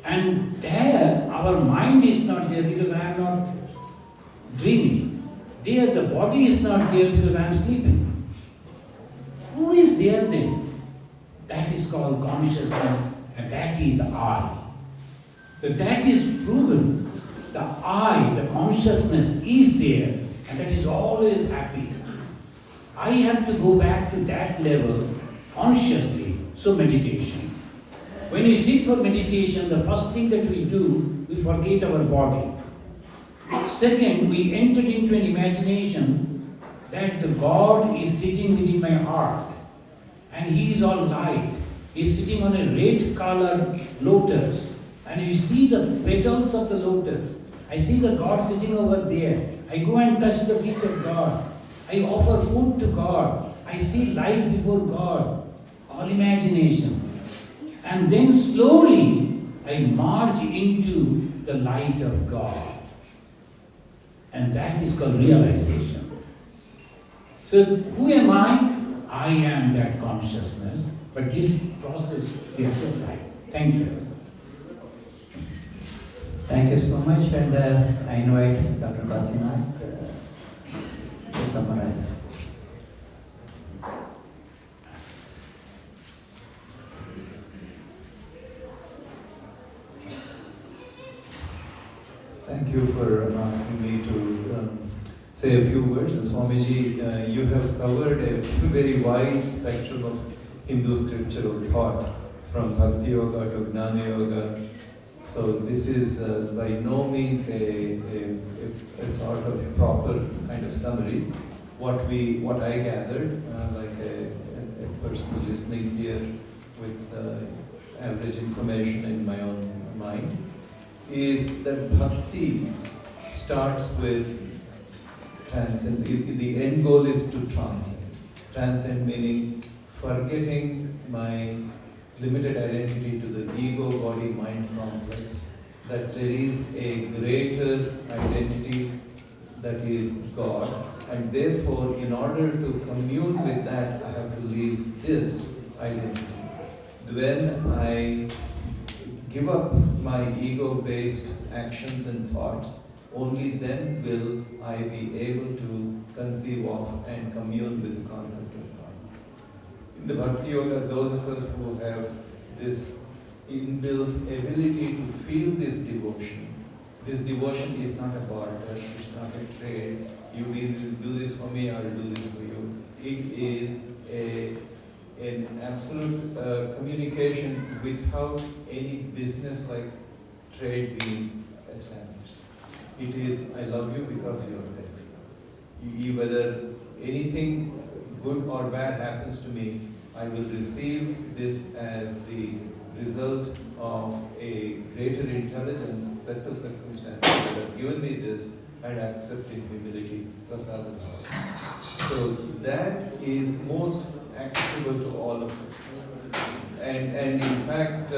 And there our mind is not there because I am not dreaming. There the body is not there because I am sleeping. Who is there then? That is called consciousness, and that is I. So that is proven. The I, the consciousness is there, and that is always happy. I have to go back to that level consciously. So meditation. When we sit for meditation, the first thing that we do, we forget our body. Second, we enter into an imagination that the God is sitting within my heart, and He is all light. He is sitting on a red colored lotus, and you see the petals of the lotus. I see the God sitting over there. I go and touch the feet of God. I offer food to God. I see light before God. All imagination. And then slowly I march into the light of God. And that is called realization. So who am I? I am that consciousness. But this process we have to apply. Thank you. Thank you so much, and I invite Dr. Kasina to summarize. Thank you for asking me to say a few words. Swamiji, you have covered a very wide spectrum of Hindu scriptural thought, from Bhakti Yoga to Gnana Yoga. So this is by no means a sort of proper kind of summary. What I gathered, like a person listening here with average information in my own mind, is that bhakti starts with transcend. The end goal is to transcend. Transcend meaning forgetting my limited identity to the ego, body, mind complex, that there is a greater identity that is God, and therefore in order to commune with that I have to leave this identity. When I give up my ego-based actions and thoughts, only then will I be able to conceive of and commune with the concept of God. In the Bhakti Yoga, those of us who have this inbuilt ability to feel this devotion is not a barter, it's not a trade. You either do this for me, I'll do this for you. It is an absolute communication without any business-like trade being established. It is, I love you because you are there. Whether anything good or bad happens to me, I will receive this as the result of a greater intelligence set of circumstances that has given me this, and accept in humility, prasada bhava. So that is most accessible to all of us. And in fact,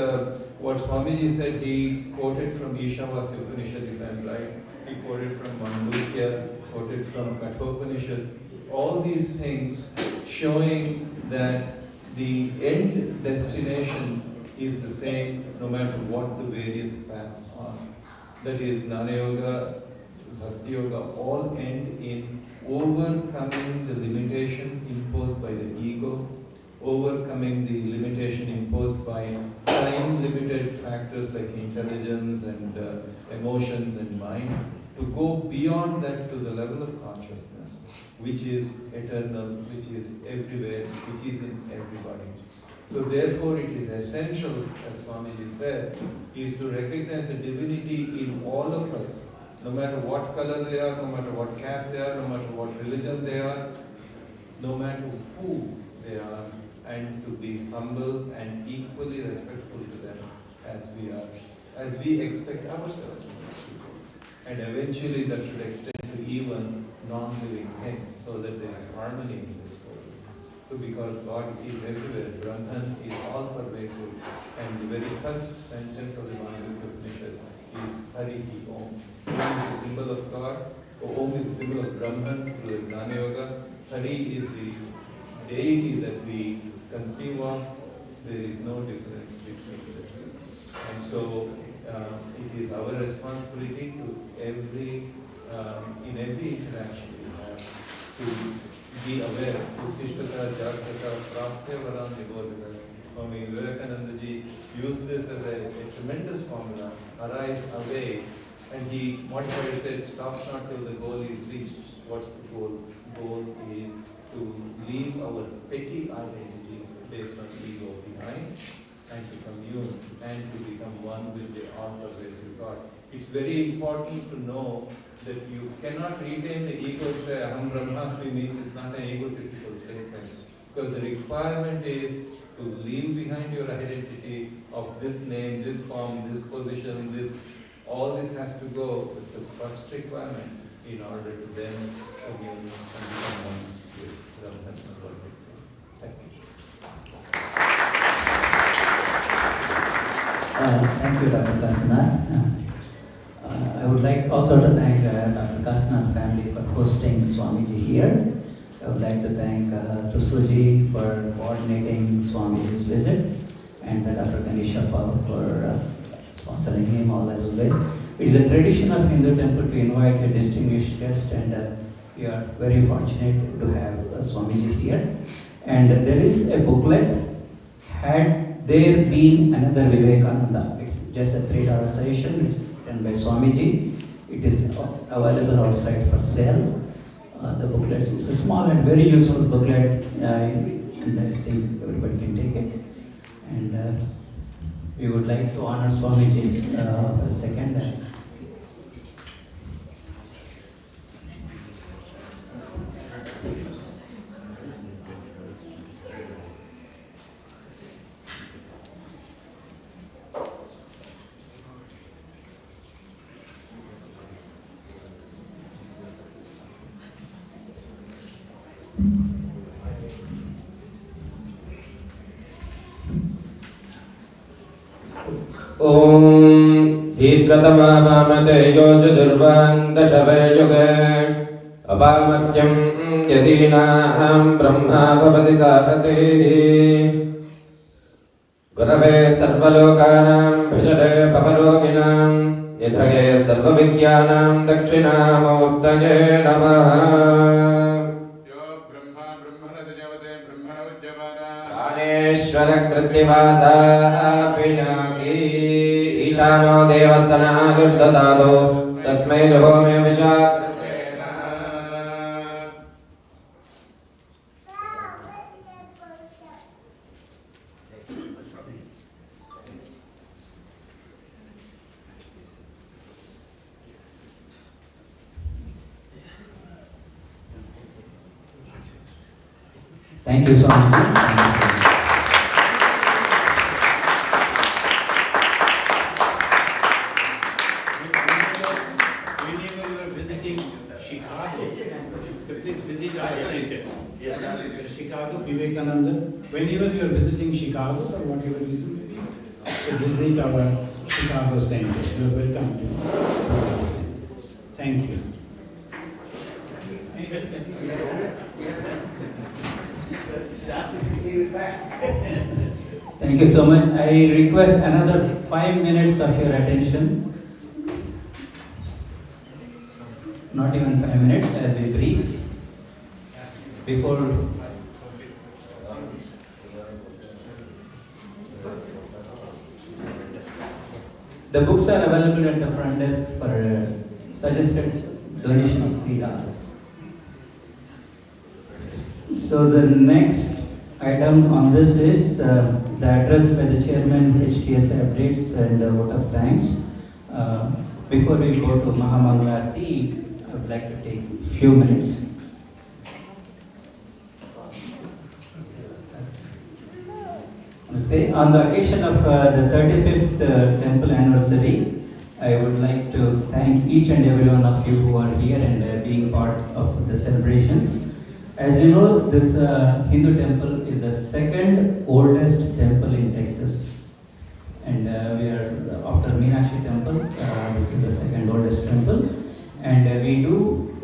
what Swamiji said, he quoted from Ishavasya Upanishad, if I'm right. He quoted from Mandukya, quoted from Kathopanishad. All these things showing that the end destination is the same no matter what the various paths are. That is, Jnana Yoga, Bhakti Yoga, all end in overcoming the limitation imposed by the ego, overcoming the limitation imposed by time-limited factors like intelligence and emotions and mind, to go beyond that to the level of consciousness, which is eternal, which is everywhere, which is in everybody. So therefore it is essential, as Swamiji said, is to recognize the divinity in all of us, no matter what color they are, no matter what caste they are, no matter what religion they are, no matter who they are, and to be humble and equally respectful to them as we are, as we expect ourselves from those people. And eventually that should extend to even non-living things, so that there is harmony in this world. So because God is everywhere, Brahman is all pervasive, and the very first sentence of the Mandukya Upanishad is Hari Om. Om is the symbol of God, Om is the symbol of Brahman through the Jnana Yoga. Hari is the deity that we conceive of. There is no difference between the two. And so it is our responsibility to in every interaction we have to be aware. Uttishtata, Jagrata, Praptya Varam Nibodhaka. Swami Vivekananda ji used this as a tremendous formula. Arise, away. And he modified, said, stop not till the goal is reached. What's the goal? The goal is to leave our petty identity based on ego behind, and to commune and to become one with the all-pervasive God. It's very important to know that you cannot retain the ego and say Aham Brahmasmi means it's not an egotistical statement. Because the requirement is to leave behind your identity of this name, this form, this position, this, all this has to go. It's the first requirement in order to then commune and become one with Brahman and God. Thank you. Thank you, Dr. Kasinath. I would like also to thank Dr. Kasinath's family for hosting Swamiji here. I would like to thank Tusuji for coordinating Swamiji's visit, and Dr. Ganesha Paul for sponsoring him all as always. It is a tradition of Hindu temple to invite a distinguished guest, and we are very fortunate to have Swamiji here. And there is a booklet, Had There Been Another Vivekananda. It's just a 3-hour session written by Swamiji. It is available outside for sale. The booklet is a small and very useful booklet, and I think everybody can take it. And we would like to honor Swamiji for a second. Om Dhirgatama Mamate Yojajurvan Dashave Yoge Abhamatyam Yadinaham Brahma Bhavati Sarati Gurave Sarvalokanam Bhishade Bhavaroginam Nidhage Sarvavidyanam Dakshinamurtaye Namaha Praneshwara Kritivasa Pinaki Ishano Devasana Gurdadado Tasmai Jahome Visha Thank you so much. Whenever you are visiting Chicago, please visit our center. Chicago, Vivekananda whenever you are visiting Chicago or whatever reason may be, to visit our Chicago Center. You are welcome to visit the center. Thank you. Thank you so much. I request another 5 minutes of your attention. Not even 5 minutes, I'll be brief. Before the books are available at the front desk for suggested donation of $3. So the next item on this is the address by the chairman, HTS updates and vote of thanks. Before we go to Mahamangalarti, I would like to take a few minutes. On the occasion of the 35th temple anniversary, I would like to thank each and every one of you who are here and being part of the celebrations. As you know, this Hindu temple is the second oldest temple in Texas. And we are after Meenakshi temple, this is the second oldest temple. And we do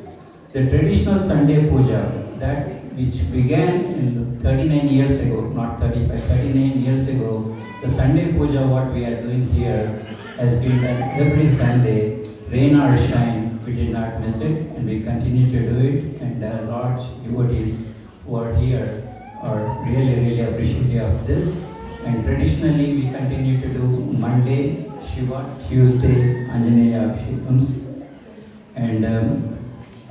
the traditional Sunday puja, that which began in 39 years ago, not 35, 39 years ago. The Sunday puja, what we are doing here, has been done every Sunday, rain or shine, we did not miss it, and we continue to do it. And large devotees who are here are really, really appreciative of this. And traditionally, we continue to do Monday, Shiva, Tuesday, Anjaneya Abhishekams. And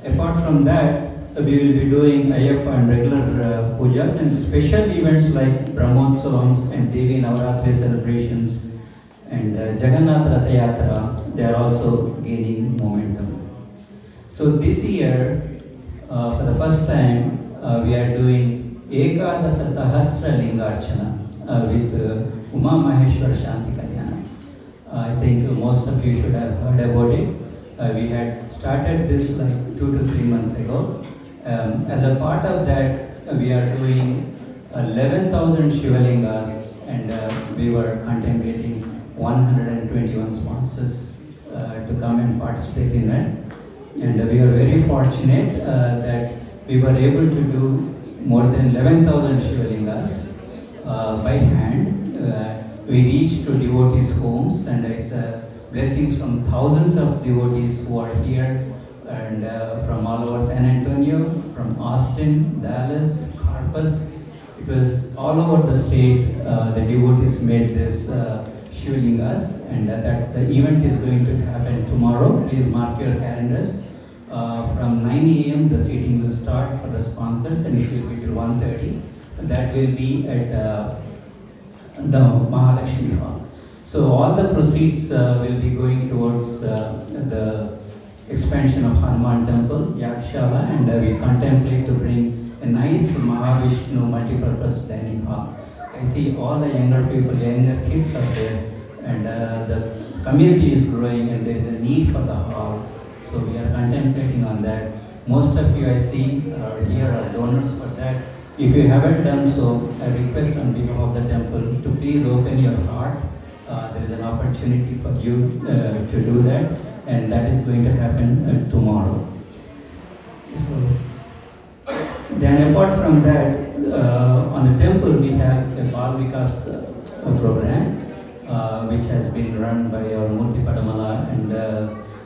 apart from that, we will be doing Ayyappa and regular pujas and special events like Brahmotsavams and Devi Navaratri celebrations and Jagannath Ratha Yatra. They are also gaining momentum. So this year, for the first time, we are doing Ekadasa Sahasra Lingarchana with Uma Maheshwar Shanti Kalyana. I think most of you should have heard about it. We had started this like 2 to 3 months ago. As a part of that, we are doing 11,000 Shivalingas, and we were contemplating 121 sponsors to come and participate in that. And we are very fortunate that we were able to do more than 11,000 Shivalingas by hand. We reached to devotees' homes, and it's blessings from thousands of devotees who are here, and from all over San Antonio, from Austin, Dallas, Corpus. It was all over the state. The devotees made this Shivalingas, and that the event is going to happen tomorrow. Please mark your calendars. From 9 a.m. the seating will start for the sponsors, and it will be till 1:30. That will be at the Mahalakshmi Hall. So all the proceeds will be going towards the expansion of Hanuman Temple, Yagshala, and we contemplate to bring a nice Mahavishnu multi-purpose dining hall. I see all the younger people, younger kids are there, and the community is growing, and there is a need for the hall. So we are contemplating on that. Most of you I see here are donors for that. If you haven't done so, I request on behalf of the temple to please open your heart. There is an opportunity for you to do that, and that is going to happen tomorrow. So, then apart from that, on the temple we have a Bal Vikas program, which has been run by our Murthy Padamala and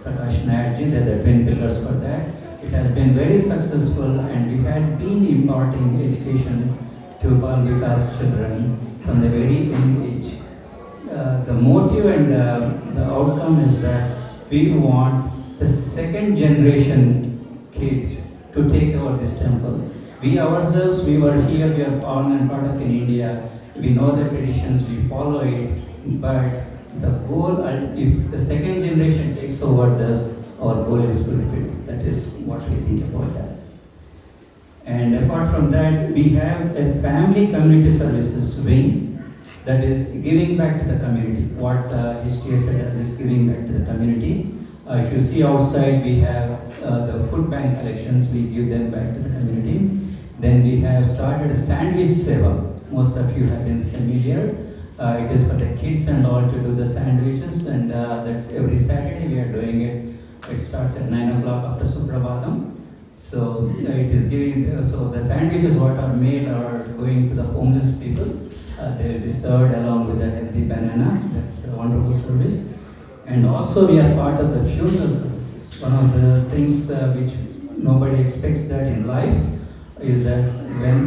Prakash Nayarji. They are the twin pillars for that. It has been very successful, and we had been imparting education to Bal Vikas children from the very young age. The motive and the outcome is that we want the second generation kids to take over this temple. We ourselves, we were here, we are born and brought up in India. We know the traditions, we follow it, but the goal, if the second generation takes over this, our goal is fulfilled. That is what we think about that. And apart from that, we have a family community services wing that is giving back to the community. What HTS does is giving back to the community. If you see outside, we have the food bank collections, we give them back to the community. Then we have started a sandwich seva. most of you have been familiar. It is for the kids and all to do the sandwiches, and that's every Saturday we are doing it. It starts at 9 o'clock after Suprabhatam. So it is giving, so the sandwiches what are made are going to the homeless people. They will be served along with a healthy banana. That's a wonderful service. And also we are part of the funeral services. One of the things which nobody expects that in life is that when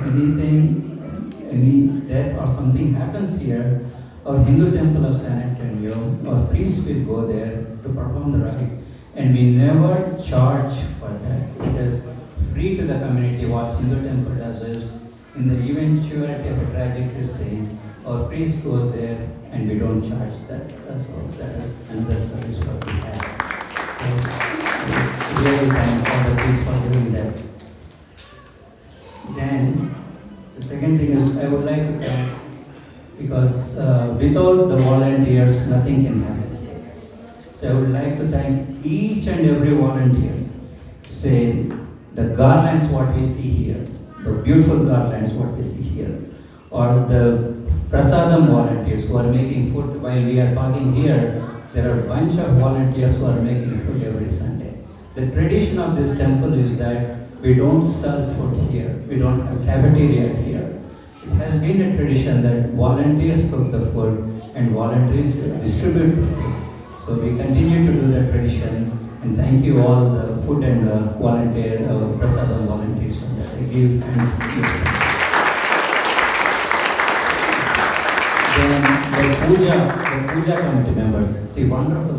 any death or something happens here, our Hindu temple of San Antonio, our priests will go there to perform the rites. And we never charge for that. It is free to the community. What Hindu temple does is, in the eventuality of a tragic thing, our priest goes there and we don't charge that. So that is another service what we have. So really thank all the priests for doing that. Then the second thing is I would like to thank, because without the volunteers nothing can happen. So I would like to thank each and every volunteers. Say the garlands what we see here, the beautiful garlands what we see here, or the prasadam volunteers who are making food while we are talking here. There are a bunch of volunteers who are making food every Sunday. The tradition of this temple is that we don't sell food here. We don't have cafeteria here. It has been a tradition that volunteers cook the food and volunteers distribute the food. So we continue to do that tradition, and thank you all the food and volunteer, prasadam volunteers that they give and give. Then the puja committee members, see wonderful,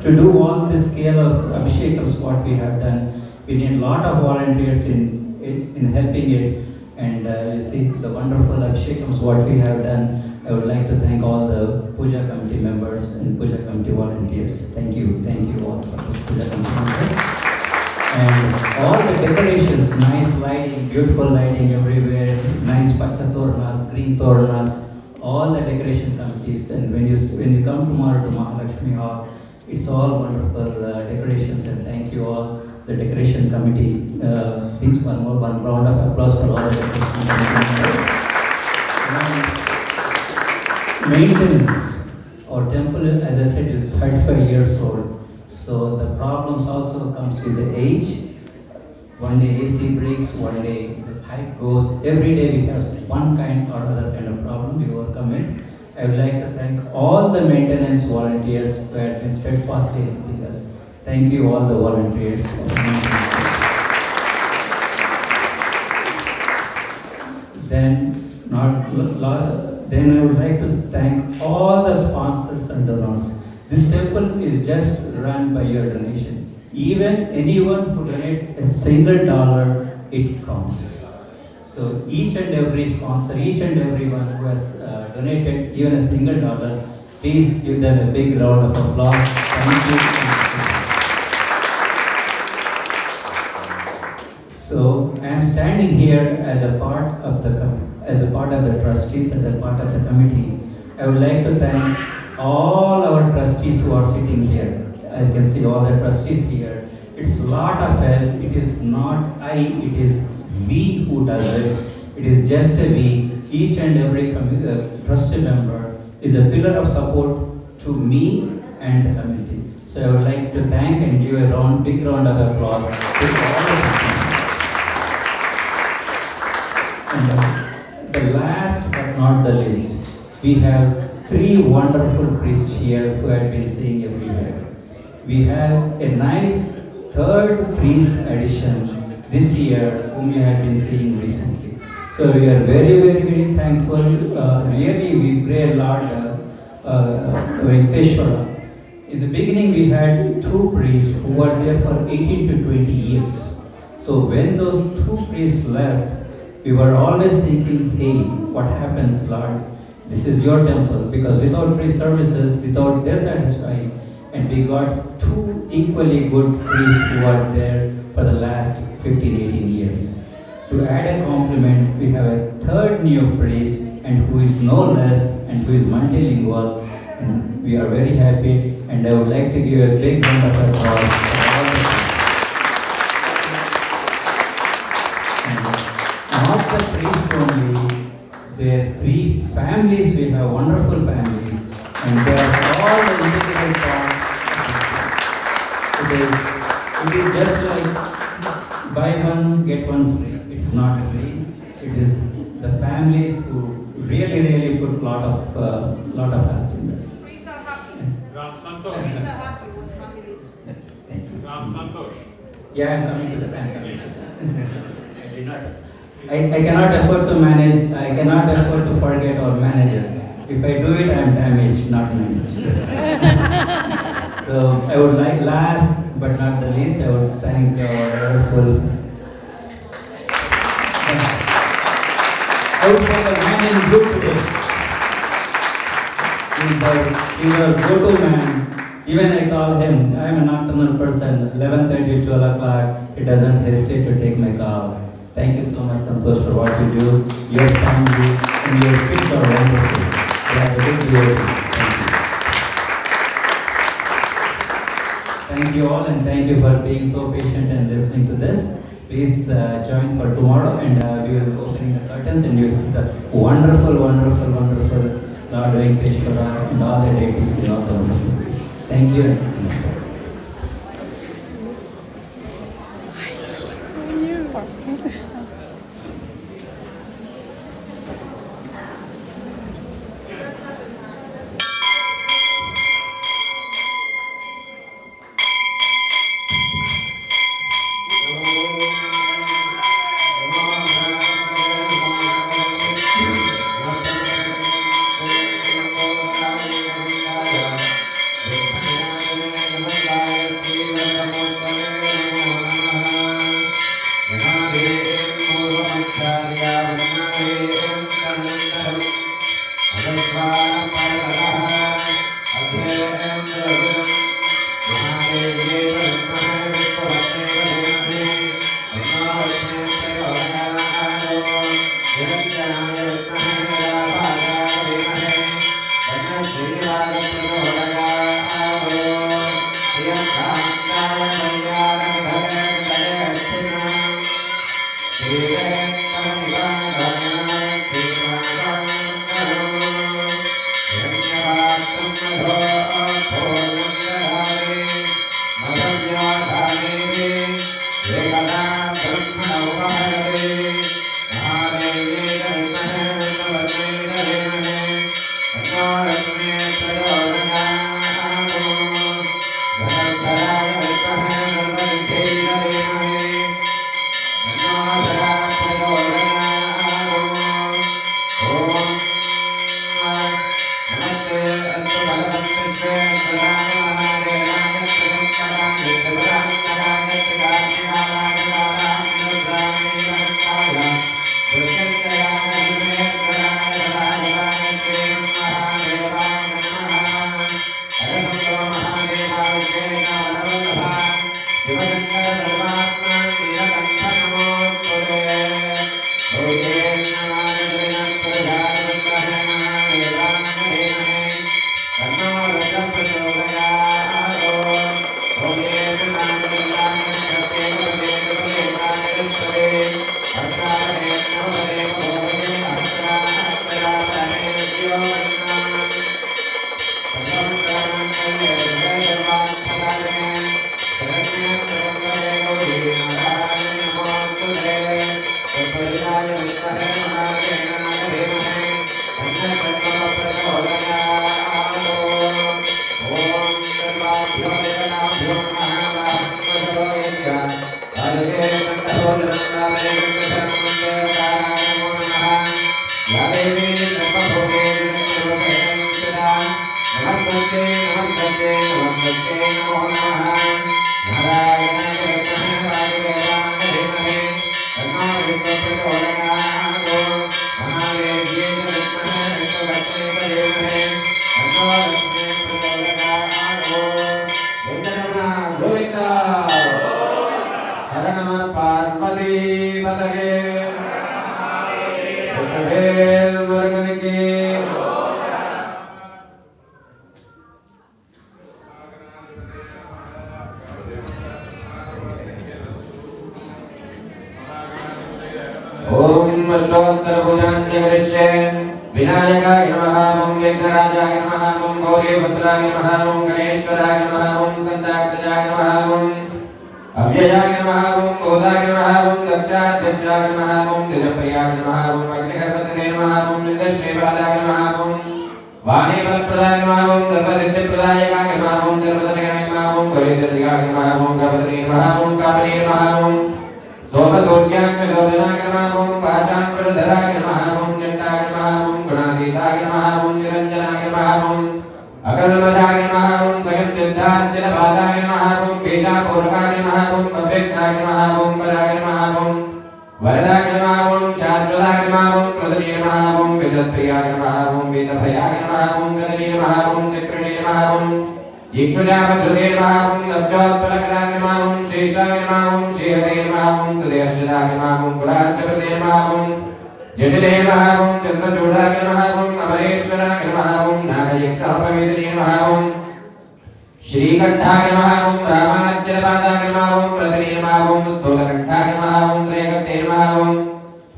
to do all this scale of abhishekams what we have done, we need a lot of volunteers in helping it, and you see the wonderful abhishekams what we have done. I would like to thank all the puja committee members and puja committee volunteers. Thank you all for the puja committee members. And all the decorations, nice lighting, beautiful lighting everywhere, nice pacha tornas, green tornas, all the decoration committees. And when you come tomorrow to Mahalakshmi Hall, it's all wonderful decorations, and thank you all, the decoration committee. Please one round of applause for all the decoration committee members. Maintenance. Our temple, as I said, is 35 years old. So the problems also comes with the age. One day AC breaks, one day the pipe goes. Every day we have one kind or other kind of problem, we overcome it. I would like to thank all the maintenance volunteers who have been steadfastly helping us. Thank you all the volunteers. Then I would like to thank all the sponsors and donors. This temple is just run by your donation. Even anyone who donates a single $1, it counts. So each and every sponsor, each and everyone who has donated even a single $1, please give them a big round of applause. Thank you. So I am standing here as a part of the trustees, as a part of the committee. I would like to thank all our trustees who are sitting here. I can see all the trustees here. It's a lot of help. It is not I, it is we who does it. It is just a we. Each and every trustee member is a pillar of support to me and the committee. So I would like to thank and give a big round of applause to all of you. And the last but not the least, we have 3 wonderful priests here who have been singing everywhere. We have a nice 3rd priest addition this year whom you have been seeing recently. So we are very, very, very thankful. Really, we pray a lot, Venkateshwara. In the beginning, we had 2 priests who were there for 18 to 20 years. So when those 2 priests left, we were always thinking, hey, what happens, Lord? This is your temple, because without priest services, without their satisfying, and we got 2 equally good priests who are there for the last 15-18 years. To add a compliment, we have a 3rd new priest, and who is no less, and who is multilingual, and we are very happy, and I would like to give a big round of applause for all the not the priest only, their 3 families. We have wonderful families, and they are all the integral part. It is just like buy one get one free. It's not free. It is the families who really put lot of help in this. Trees are happy. Ram Santosh. Trees are happy with families. Ram Santosh. Yeah, I'm coming to the bank. I did not. I cannot afford to manage. I cannot afford to forget our manager. If I do it, I am damaged, not managed. So I would like last but not the least, I would thank our wonderful. I would say the man in blue today. He's a go-to man. Even I call him, I am a nocturnal person, 11:30, 12 o'clock, he doesn't hesitate to take my call. Thank you so much, Santosh, for what you do. Your family and your kids are wonderful. They are a big deal. Thank you all, and thank you for being so patient and listening to this. Please join for tomorrow, and we will be opening the curtains, and you will see the wonderful Lord Venkateshwara and all the deities in all the wonderful. Thank you. Om Ashtottara Pujan Karisyam विनायकाय नमः ओम विघ्नराजाय नमः ओम गौरीपुत्राय नमः ओम गणेश्वराय नमः ओम स्कंदाग्रजाय नमः ओम अव्ययाय नमः ओम गोदाय नमः ओम दक्षाध्यक्षाय नमः ओम द्विजप्रियाय नमः ओम अग्निगर्भचने नमः ओम इंद्रश्रीपादाय नमः ओम वाणीफलप्रदाय नमः ओम सर्वसिद्धिप्रदायकाय नमः ओम सर्वतनयाय नमः ओम गौरीन्द्रयाय नमः ओम गणपतये नमः ओम कामये नमः ओम सोमसूर्याग्निलोचनाय नमः ओम पाशाङ्कुशधराय नमः ओम चण्डाय नमः ओम गुणातीताय नमः ओम निरञ्जनाय नमः ओम अकल्मषाय नमः ओम स्वयंसिद्धार्जनपादाय नमः ओम बीजापूरकाय नमः ओम अव्यक्ताय नमः ओम पराय नमः ओम वरदाय नमः ओम शाश्वताय नमः ओम प्रदमे नमः ओम विजयप्रियाय नमः ओम वीतभयाय नमः ओम गदमे नमः ओम चक्रणे नमः ओम इक्षुजापद्रुते नमः ओम लब्धोत्पलकराय नमः ओम शेषाय नमः ओम श्रीहते नमः ओम तदेर्षदाय नमः ओम पुराणप्रदे नमः ओम जटिले नमः ओम चन्द्रचूडाय नमः ओम अमरेश्वराय नमः ओम नागयज्ञोपवेदिने नमः ओम श्रीकण्ठाय नमः ओम रामार्जनपादाय नमः ओम प्रदमे नमः ओम स्थूलकण्ठाय नमः ओम त्रयकर्ते नमः ओम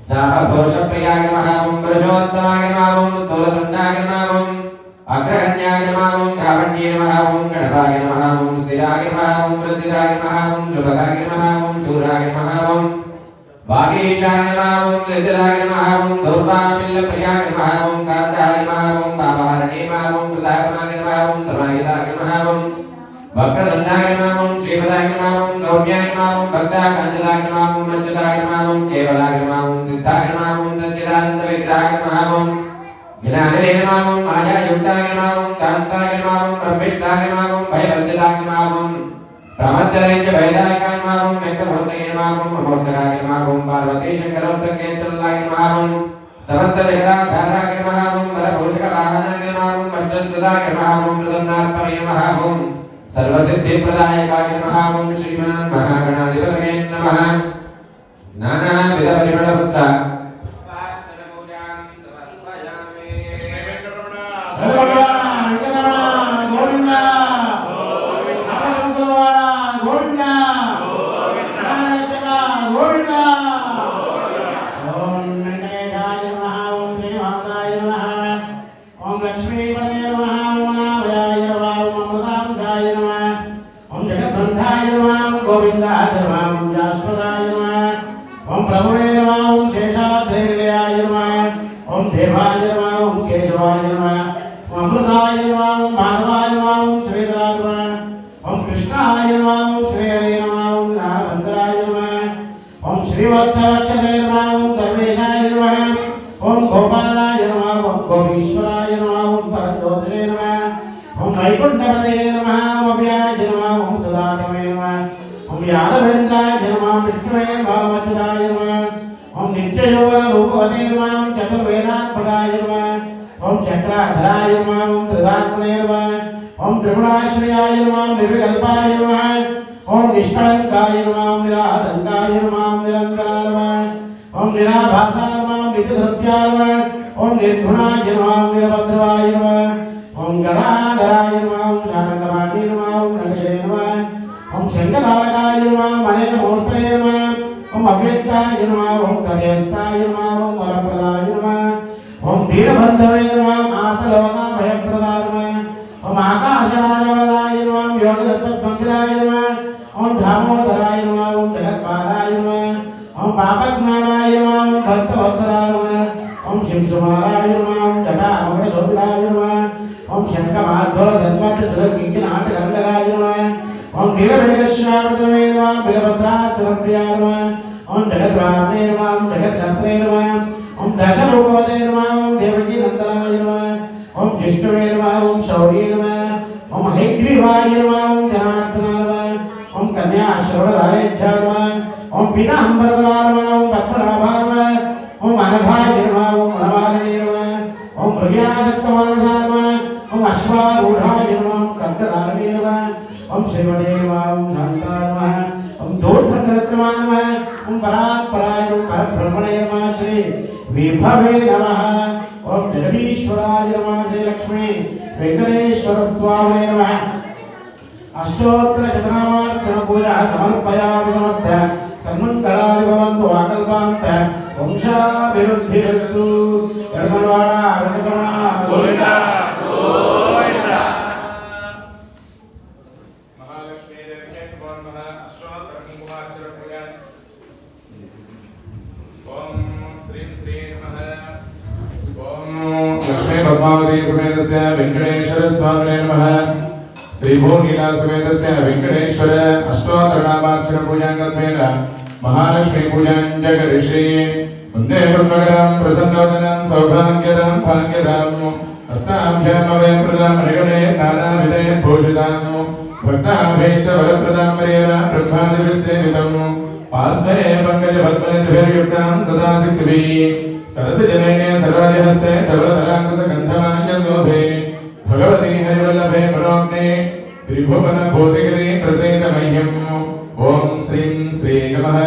सापघोषप्रियाय नमः ओम पुरुषोत्तमाय नमः ओम स्थूलदण्डाय नमः ओम अग्रगण्याय नमः ओम कावण्ये नमः ओम गणपाय नमः ओम स्थिराय नमः ओम वृद्धिदाय नमः ओम शुभगाय नमः ओम शूराय नमः ओम वागीशाय नमः ओम निद्राय नमः ओम धूर्वामिल्लप्रियाय नमः ओम कान्ताय नमः ओम पापहरणे नमः ओम कृतात्माय नमः ओम समाहिताय नमः ओम वक्रदण्डाय नमः ओम श्रीपदाय नमः ओम सौम्याय नमः ओम भक्ताकाञ्चलाय नमः ओम मच्युताय नमः ओम केवलाय नमः ओम सिद्धाय नमः ओम सच्चिदानन्दविग्रहाय नमः ओम ज्ञानने नमः ओम मायायुक्ताय नमः ओम कान्ताय नमः ओम ब्रह्मिष्ठाय नमः ओम भयवर्जिताय नमः ओम प्रमत्तरेन्द्र वैदायकाय नमः ओम वेंकटमूर्तये नमः ओम अमोदकाय नमः ओम पार्वती शंकरोत्सकेश्वराय नमः ओम समस्त जगदाधाराय नमः ओम वरभूषकवाहनाय नमः ओम अष्टदुदाय नमः ओम प्रसन्नात्मने नमः ओम सर्वसिद्धिप्रदायकाय नमः ओम श्रीमान् महागणाधिपतये नमः नानाविधपरिमलपुत्र अष्टोत्तर शतनामार्चन पूजा समर्पयामि समस्त सन्मंगलानि भवन्तु आकल्पान्त వంశాభివృద్ధిరస్తు ధర్మవాణ వెంకటరమణ గోవింద గోవింద. लक्ष्मी पद्मावती समेतस्य वेंकटेश्वर स्वामिने नमः. श्री भूनीला समेतस्य वेंकटेश्वर अष्टोत्तरनामार्चन पूजांगत्वेन महालक्ष्मी पूजां जगरिषे वन्दे पद्मकरं प्रसन्नवदनं सौभाग्यदं भाग्यदं अस्ताभ्यामवयप्रदां मणिगणे नानाविधे भूषितां भक्ताभीष्टवरप्रदां मर्यादा ब्रह्मादिविसेवितं पार्श्वे पङ्कजपद्मनिधिर्युक्तां सदा सिद्धिभिः सरसजनैने सर्वादिहस्ते धवलतराङ्कुशगन्धमान्यशोभे भगवती हरिवल्लभे मनोज्ञे त्रिभुवनभूतिगिरि प्रसीद मह्यम्. ॐ श्रीं श्री नमः.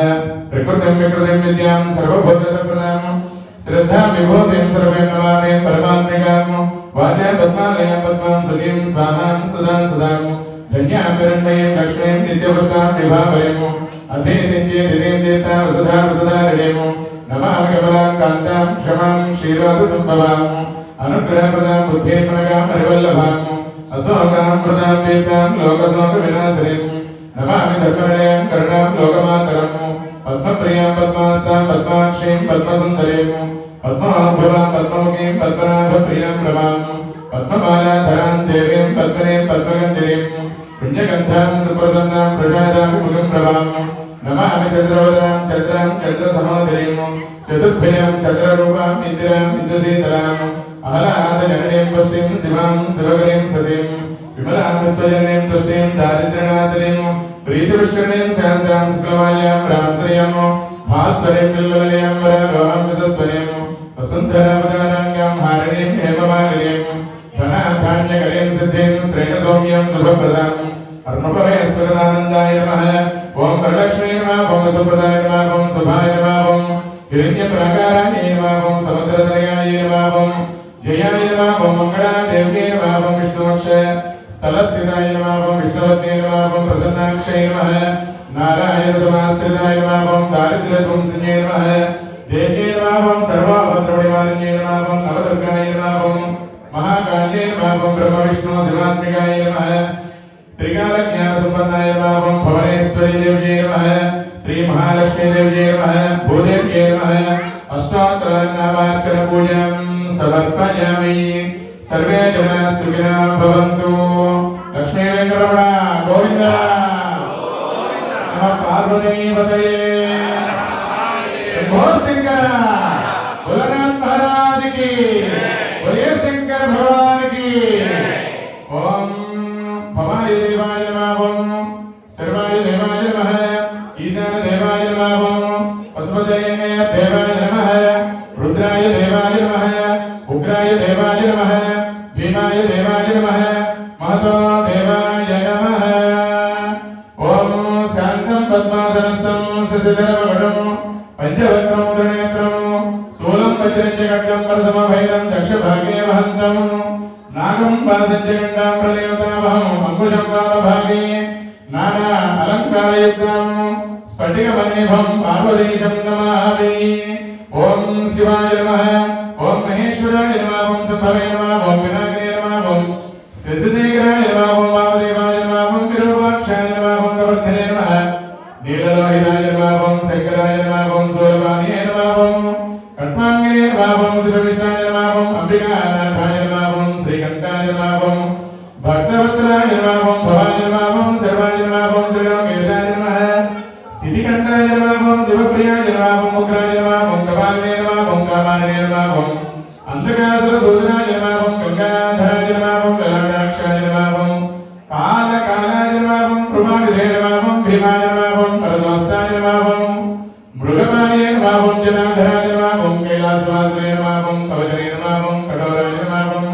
प्रकृतिं विकृतिं विद्यां सर्वभूतप्रदां श्रद्धां विभूतिं सर्वे नमामि परमात्मिकां वाचा पद्मालयां पद्मां सुखीं स्वाहां सुधां सुधां धन्यां हिरण्मयीं लक्ष्मीं नित्यपुष्टां विभावयम् अधीतिं दितिं देवतां वसुधां वसुधारिणीं नमामि कमलां कान्तां क्षमां क्षीरोदसम्भवां अनुग्रहप्रदां बुद्धिं मनगां हरिवल्लभां अशोकां मृदां देवतां लोकशोकविनाशिनीं नमामि धर्मनिलयां करुणां लोकमातरं पद्मप्रियां पद्मास्तां पद्माक्षीं पद्मसुन्दरीं पद्मोद्भवां पद्ममुखीं पद्मनाभप्रियां रमां पद्ममालाधरां देवीं पद्मनीं पद्मगन्धिनीं पुण्यगन्धां सुप्रसन्नां प्रसादाभिमुखीं रमां नमामि चन्द्रवदनां चन्द्रां चन्द्रसहोदरीं चतुर्भुजां चन्द्ररूपां इन्द्रां इन्दुशीतलां अहलादजननीं पुष्टिं शिवां शिवकरीं सतीं विमलां विश्वजननीं तुष्टिं दारिद्र्यनाशिनीं प्रीतिपुष्करणीं शान्तां शुक्लमाल्यां रामश्रियं भास्वरीं बिल्वलयां वरारोहं विशस्वरीं वसुन्धरावताराङ्गां हारिणीं हेममालिनीं धनाधान्यकरीं सिद्धिं स्त्रेणसौम्यं शुभप्रदां अर्णपमेश्वरदानन्दाय नमः. ओम वरलक्ष्मी नमः. ओम सुप्रदाय नमः. ओम शुभाय नमः. ओम हिरण्यप्राकाराय नमः. ओम समुद्रतनयाय नमः. ओम जयाय नमः. ओम मंगलादेव्यै नमः. ओम विष्णुवक्ष स्थलस्थिताय नमः. ओम विष्णुवत्यै नमः. ओम प्रसन्नाक्षयै नमः. नारायण समाश्रिताय नमः. ओम दारिद्र्यध्वंसिन्यै नमः. देव्यै नमः. ओम सर्वाभद्रमणिमालिन्यै नमः. ओम नवदुर्गाय नमः. ओम महाकाल्यै नमः. ओम ब्रह्म विष्णु शिवात्मिकाय नमः. त्रिकालज्ञानसम्पन्नाय नमः. ओम भुवनेश्वरी देव्यै नमः. श्री महालक्ष्मी देव्यै नमः. भूदेव्यै नमः. अष्टोत्तरनामार्चन पूजां समर्पयामि. सर्वे जनाः सुखिनः भवन्तु. लक्ष्मी वेंकटरमण गोविंद नमः. पार्वतीपतये शंभो शंकर भोलेनाथ महाराज की बोलिए शंकर भगवान की. ओम भवाय देवाय नमः. ओम सर्वाय देवाय नमः. ईशान देवाय नमः. ओम पशुपतये देवाय नमः. रुद्राय देवाय नमः. उग्राय देवाय नमः. भीमाय देवाय नमः. महतो देवाय नमः. ओम शान्तं पद्मासनस्थं शशिधरमकुटं पंचवक्त्रं त्रिनेत्रं शूलं वज्रं च खड्गं परशुमभेदं दक्षभागे वहन्तं नागं वासं च गण्डां प्रलयोतामहम् अंकुशं वामभागे नाना अलङ्कारयुक्तं स्फटिकमन्निभं पार्वतीशं नमामि. ओम शिवाय नमः. ओम महेश्वराय नमः. ओम शंभवे नमः. ओम विनायकाय नमः. ओम श्रीशुद्धेकराय नमः. ओम वामदेवाय नमः. ओम विरूपाक्षाय नमः. ओम कवर्धने नमः. नीललोहिताय नमः. ओम शंकराय नमः. ओम शूलपाणिये नमः. ओम कट्वाङ्गे नमः. ओम शिवविष्णाय नमः. ओम अंबिकानाथाय नमः. ओम श्रीकण्ठाय नमः. ओम भक्तवत्सलाय नमः. ओम भवाय नमः. ओम सर्वाय नमः. ओम त्रिलोकेशाय नमः. सिद्धिकण्ठाय नमः. ओम शिवप्रियाय नमः. ओम उग्राय नमः. ओम कपालिने नमः. ओम कामानिने नमः. ओम अंधकासुरसूदनाय नमः. ओम गंगाधराय नमः. ओम ललाटाक्षाय नमः. ओम कालकालाय नमः. ओम प्रभानिधे नमः. ओम भीमाय नमः. ओम परमस्ताय नमः. ओम मृगपालिने नमः. ओम जनाधराय नमः. ओम कैलासवासने नमः. ओम कवचने नमः. ओम कठोराय नमः. ओम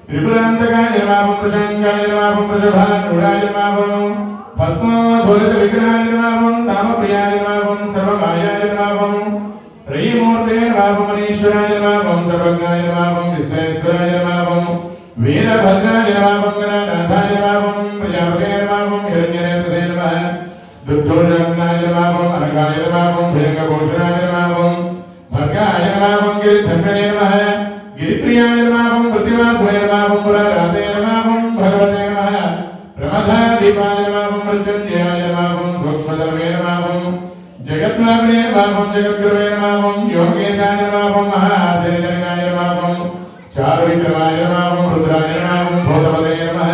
त्रिपुरान्तकाय नमः. ओम प्रशंकाय नमः. ओम प्रजभानुडाय नमः. ओम भस्मोद्धूलित विग्रहाय नमः. ओम सामप्रियाय नमः. ओम सर्वमायाय नमः. ओम त्रयीमूर्ते नमः. ओम मनीश्वराय नमः. ओम सर्वज्ञाय नमः. ओम विश्वेश्वराय नमः. ओम वीरभद्राय नमः. ओम गणानाथाय नमः. ओम प्रजापते नमः. ओम हिरण्यनेत्रसे नमः. दुग्धोषणाय नमः. ओम अनघाय नमः. ओम भयङ्करभूषणाय नमः. ओम भर्गाय नमः गिरिधन्वने नमः गिरिप्रियाय नमः प्रतिवासाय नमः पुराराते नमः भगवते नमः प्रमथादीपाय नमः मृत्युंजयाय नमः सूक्ष्मधर्मे नमः जगन्नाथने नमः जगद्गुरुवे नमः योगेशाय नमः महासेनजनकाय नमः चारुविक्रमाय नमः रुद्राय नमः भूतपते नमः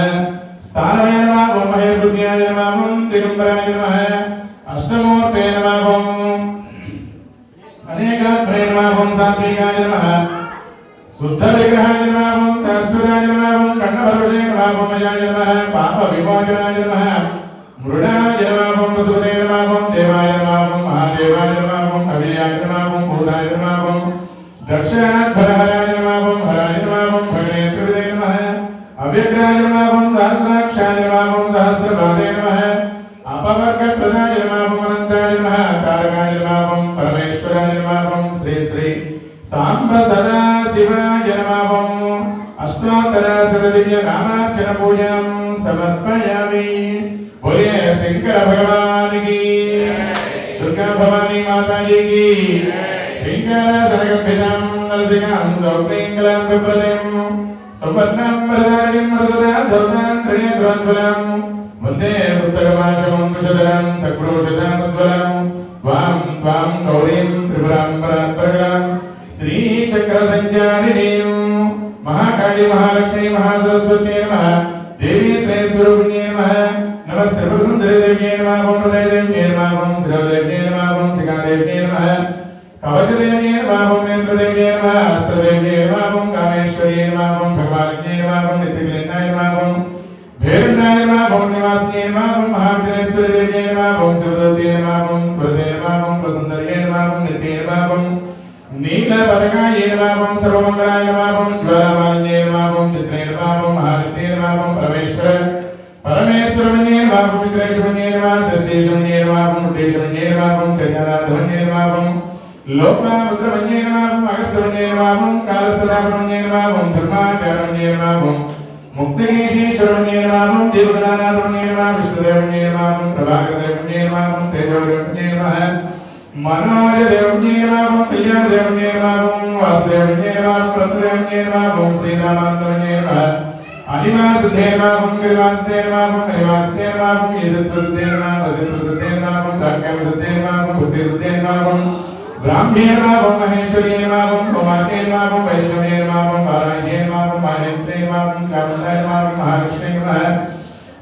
स्थानवे नमः महेन्द्रबुद्ध्याय नमः दिगंबराय नमः अष्टमूर्ते नमः अनेकात्मने नमः सात्विकाय नमः शुद्ध विग्रहाय नमः शास्त्रदाय नमः कण्णभरुषे नमः मयाय नमः पाप विमोचनाय नमः मृडाय नमः वसुदेवाय नमः देवाय नमः महादेवाय नमः अव्ययाय नमः भूताय नमः दक्षाध्वरहराय नमः हराय नमः भगनेत्रविदे नमः अव्यग्राय नमः सहस्राक्षाय नमः सहस्रपादे नमः अपवर्गप्रदाय नमः अनन्ताय नमः तारकाय नमः परमेश्वराय नमः श्री श्री सांब सदा शिवाय नमः अष्टोत्तर शतदिव्य नामार्चन पूजां समर्पयामि। बोलिए शंकर भगवान की, दुर्गा भवानी माता जी की, शंकर सर्गभिदं नरसिंहं सौक्लींकलं विप्रतिं सुवर्णं वरदारणिं वरसदा धौतां त्रिनेत्रोज्ज्वलं वन्दे पुस्तकपाशं कुशधरं सक्रोशदामुज्ज्वलं त्वां त्वां गौरीं त्रिपुरां परात्परं श्रीचक्रसञ्चारिणीं महाकाली महालक्ष्मी महासरस्वती नमः देवी त्रयस्वरूपिण्यै नमः नमस्ते प्रसुन्दरी देव्यै नमः ओं हृदयदेव्यै नमः ओं शिरोदेव्यै नमः ओं शिखादेव्यै नमः कवचदेव्यै नमः ओं नेत्रदेव्यै नमः हस्तदेव्यै नमः ओं कामेश्वर्यै नमः ओं भगवान्यै नमः ओं नित्यक्लेन्नाय नमः ओं भैरवनाय नमः ओं निवासिन्यै नमः ओं महाविघ्नेश्वरी देव्यै नमः ओं शिवदूत्यै नमः ओं प्रदे नमः ओं प्रसुन्दर्यै नमः ओं नित्यै नमः ओं नीलपदकाय नमः ओं सर्वमङ्गलाय नमः ओं ज्वालामालिन्यै नमः ओं चित्रे नमः ओं महानित्ये नमः ओं परमेश्वरमन्ये नमः ओं विग्रहेशमन्ये नमः षष्ठेशमन्ये नमः ओं मुक्तेशमन्ये नमः ओं चैतन्यनाथमन्ये नमः ओं लोकमुद्रमन्ये नमः ओं अगस्त्यमन्ये नमः ओं कालस्थलाभमन्ये नमः ओं धर्माचार्यमन्ये नमः ओं मुक्तिकेशीश्वरमन्ये नमः ओं देवगणानाथमन्ये नमः विष्णुदेवमन्ये नमः ओं प्रभाकरदेवमन्ये नमः ओं तेजोदेवमन्ये नमः मनोजदेवमन्ये नमः ओं कल्याणदेवमन्ये नमः ओं वासुदेवमन्ये नमः ओं रत्नदेवमन्ये नमः ओं श्रीरामानन्दमन्ये नमः आदिवासुदे नमः ओं गिरिवासुदे नमः ओं हरिवासुदे नमः ओं ईशत्वसुदे नमः वसित्वसुदे नमः ओं काक्यवसुदे नमः ओं बुद्धिसुदे नमः ओं ब्राह्म्ये नमः ओं महेश्वर्ये नमः ओं कुमार्ये नमः ओं वैष्णव्ये नमः ओं वाराह्ये नमः ओं माहेन्द्रे नमः ओं चामुण्डाय नमः ओं महालक्ष्मी नमः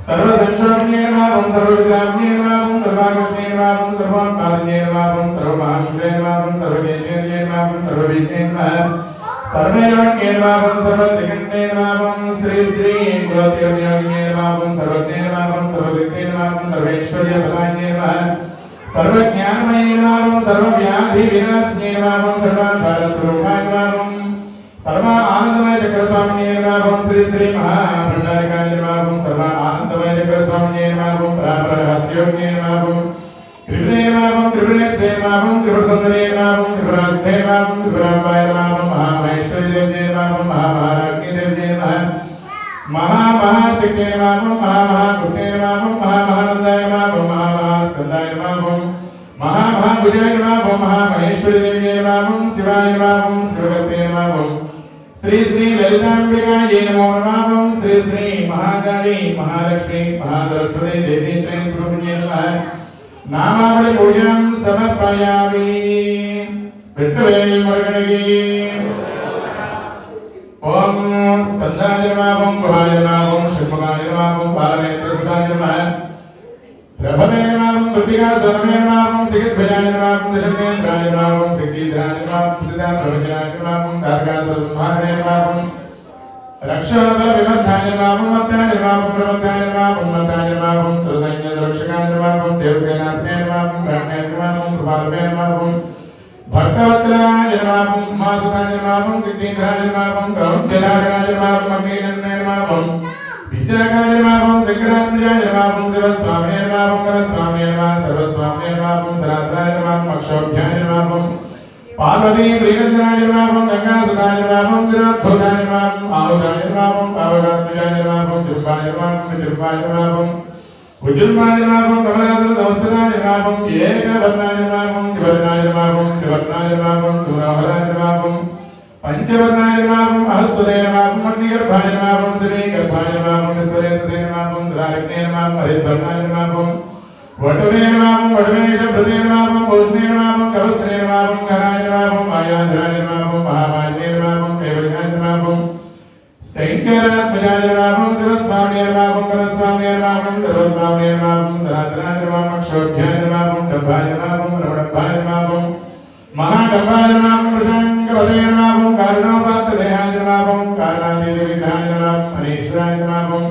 सर्वसंशोभन्ये नमः ओं सर्वविद्याम्ये नमः ओं सर्वाकृष्णे नमः ओं सर्वात्मादिन्ये नमः ओं सर्वमहांशे नमः ओं सर्वज्ञेन्द्रिये नमः ओं सर्वविद्ये नमः सर्वयोग्ये नमः ओं सर्वत्रिकण्ठे नमः ओं श्री श्री कुलदेवयोग्ये नमः ओं सर्वज्ञे नमः ओं सर्वसिद्धे नमः ओं सर्वैश्वर्यप्रदान्ये नमः सर्वज्ञानमये नमः ओं सर्वव्याधिविनाशिने नमः ओं सर्वाधारस्वरूपाय नमः ओं सर्व आनंदमय चक्रस्वामिने नमः ओं श्री श्री महाभण्डारिकाय नमः ओं सर्व आनंदमय चक्रस्वामिने नमः ओं परापरहस्योग्ये नमः ओं त्रिपुरे नमः ओं त्रिपुरेश्वरे नमः ओं त्रिपुरसुन्दरे नमः ओं त्रिपुरासिद्धे नमः ओं त्रिपुराम्बाय नमः ओं महामहेश्वरी देव्ये नमः ओं महामहाराज्ञी देव्ये नमः महामहाशक्ते नमः ओं महामहागुप्ते नमः ओं महामहानन्दाय नमः ओं महामहास्कन्दाय नमः ओं महामहाभुजाय नमः ओं महामहेश्वरी देव्ये नमः ओं शिवाय नमः ओं शिवगते नमः ओं श्री श्री ललिताम्बिकायै नमो नमः ओं श्री श्री महाकाली महालक्ष्मी महासरस्वती देवी त्रयस्वरूपिण्यै नमः नामावली पूजां समर्पयामि। विट्ठवेल मुरुगनिकी ओम स्कंदाय नमः ओं गुहाय नमः ओं षण्मुखाय नमः ओं बालनेत्रसुताय नमः प्रभवे नमः ओं दुर्गिकासर्वे नमः ओं सिगिध्वजाय नमः ओं दशनेत्राय नमः ओं सिद्धिध्राय नमः ओं सिद्धाप्रभुजनाय नमः ओं तारकासुरसंहारणे नमः ओं रक्षाबलविवर्धाय नमः ओं मत्ताय नमः ओं प्रमत्ताय नमः ओं मत्ताय नमः ओं सर्वसैन्यरक्षकाय नमः ओं देवसेनापते नमः ओं ब्रह्मणे नमः ओं कृपालवे नमः ओं भक्तवत्सलाय नमः ओं उमासुताय नमः ओं सिद्धिध्राय नमः ओं प्रौढ्यधारणाय नमः ओं अग्निनन्दनाय नमः ओं विशाखाय नमः ओं शंकरात्मजाय नमः ओं शिवस्वामिने नमः ओं करस्वामिने नमः सर्वस्वामिने नमः ओं सरात्राय नमः ओं अक्षोभ्याय नमः ओं पार्वती प्रियनन्दनाय नमः ओं गंगासुताय नमः ओं शिरोद्भूताय नमः ओं आहुताय नमः ओं पावनात्मजाय नमः ओं जुम्बाय नमः ओं विजुम्बाय नमः ओं उज्ज्वलमायमापं कमलासन समस्तनायमापं एकवर्णायमापं त्रिवर्णायमापं त्रिवर्णायमापं सुरहरायमापं पंचवर्णायमापं अहस्वदयमापं अग्निगर्भायमापं श्रीगर्भायमापं ईश्वरेन्द्रसेनमापं सुरारग्नेयमापं हरिद्वर्णायमापं वटुनेयमापं वटुमेशभृतेयमापं भूषणेयमापं कवस्त्रेयमापं घनायमापं मायाधरायमापं महामायेयमापं कैवल्यायमापं शंकरात्मजायमापं शिवस्वामियमापं करस्वामियमापं सर्वस्वामियमापं सनातनायमापं अक्षोभ्यायमापं डब्बायमापं रमणभ्यायमापं महाडब्बायमापं वृषाङ्गपदयमापं कारणोपात्तदेहायमापं कारणातीतविग्रहायमापं अनीश्वरायमापं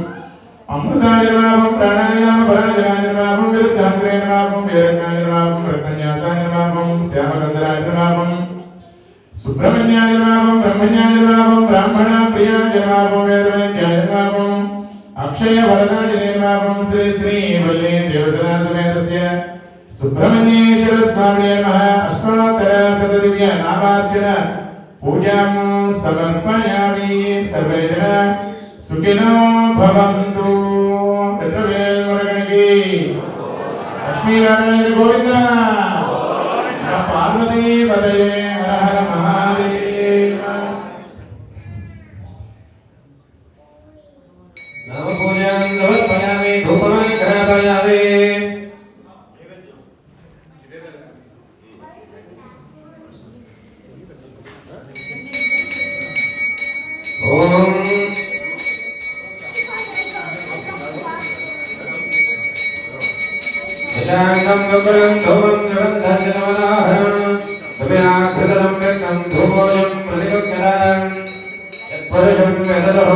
अमृतायमापं प्राणायामपरायणायमापं विरुद्धाग्रेयमापं वीरज्ञायमापं रत्नन्यासायमापं श्यामकन्दरायमापं सुब्रह्मण्यायमापं ब्रह्मण्यायमापं ब्राह्मणा प्रियायमापं वेदवैद्यायमापं अक्षयवरदायमापं श्री श्री वल्ली देवसनासमेतस्य सुब्रह्मण्येश्वर स्वामिने नमः अष्टोत्तरशतदिव्य नामार्चन पूजां समर्पयामि सर्वे जना सुखिनो भवन्तु पितृवेल मुरुगनिकी लक्ष्मीनारायण गोविंद पार्वती पदये हर हर महादेव नमो पूजां समर्पयामि धूपमानि ग्रापयामि ओम यजांगं गुरुं धूपं निबन्धनमनाहरं तमेनाकृतं व्यक्तं धूपोऽयं प्रतिगच्छताम् यत्पुरुषं वेदतः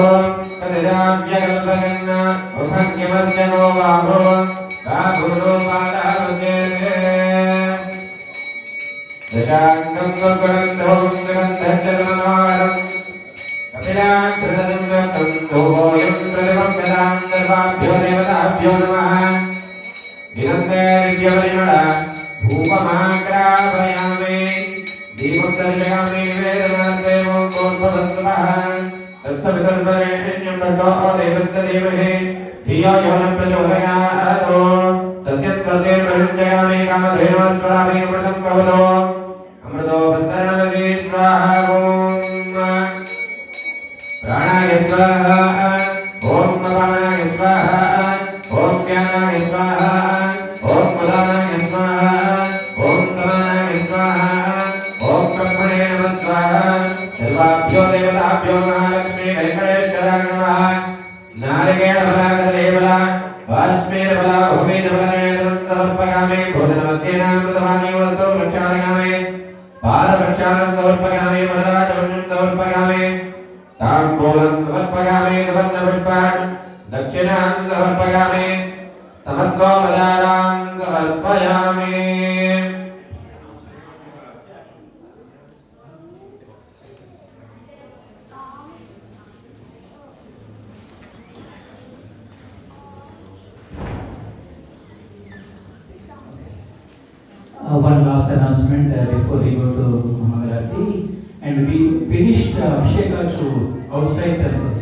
कदिराव्यकल्पयन् मुखज्ञमस्य गो बाहो बाहुरोपादावचेते यजांगं गुरुं धूपं निबन्धनमनाहरं कपिलाकृतं व्यक्तं धूपोऽयं प्रतिगच्छताम् सर्वाभ्यो देवताभ्यो नमः विनन्दे दिव्यपरिमळ धूपमाग्रापयामि दीपं दर्शयामि वेदनादेवं कोर्पवस्तुतः तत्सवितर्परेण्यं भर्गो देवस्य धीमहि धियो यो न प्रचोदयात् सत्यं तर्ते प्रयुञ्जयामि कामधेनो स्वरामि अमृतं कवलो अमृतोपस्तरणमसि स्वाहा ॐ प्राणाय स्वाहा ॐ अपानाय स्वाहा ॐ ज्ञानाय स्वाहा ॐ उदानाय स्वाहा ॐ समानाय स्वाहा ॐ ब्रह्मणे नमः स्वाहा सर्वाभ्यो देवताभ्यो महालक्ष्मी वेङ्कटेश्वराय नमः नारिकेलफलाकदलीफला वाष्पीरफला भूमिजफलनेत्रं समर्पयामि भोजनमध्येनामृतवाणी वस्तु प्रक्षालयामि पादप्रक्षालं समर्पयामि वरराजवन्यं समर्पयामि ताम्बूलं समर्पयामि सुवर्णपुष्पान् दक्षिणां समर्पयामि समस्तोपचारां समर्पयामि One last announcement before we go to Mangalarti, and we finished Abhisheka to outside temples.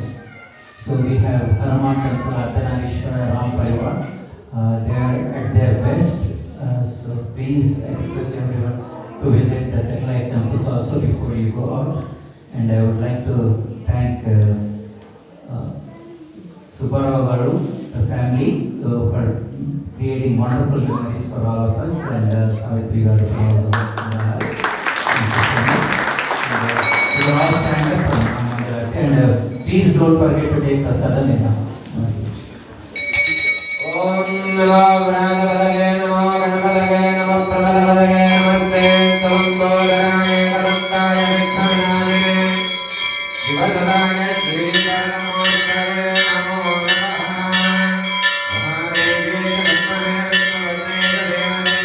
So we have Hanuman temple, Ardhanarishwara, Ram Parivar. They are at their best. So please, I request everyone to visit the satellite temples also before you go out. And I would like to thank Subbarao Garu, the family, for creating wonderful memories for all of us, and Savitri Garu for all the work in the house. Thank you so much. And, you all stand up and please don't forget to take prasadam in house. Namaste. Om Namo Gणपतये नमो गणपतये नमो प्रमदपतये नमस्ते तमोदराय करुणाय विघ्नविनाशिने शिवसदाय श्रीगणमूर्तये नमो नमः महादेवी लक्ष्मणे विष्णुवदने देवने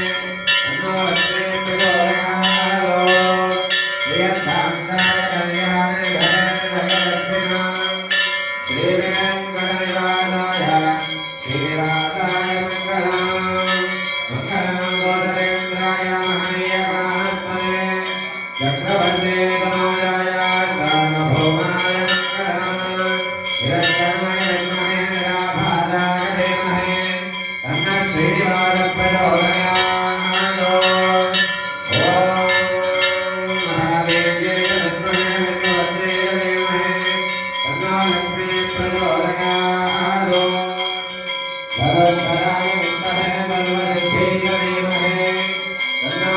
तन्नो लक्ष्मी प्रचोदयात् श्रीयन्तान्ताय कल्याणे धने धनलक्ष्मिना श्रीवेङ्कटनिवासाय श्रीराधाय मङ्गलम् मङ्गलं गोदरेन्द्राय महनीयपरात्मने चक्रवर्ते तनोजाय सार्वभौमाय मङ्गलम् हिरण्यमय विद्महे निराभासाय धीमहि विद्महे सर्वसिद्धिं धीमहि तन्नो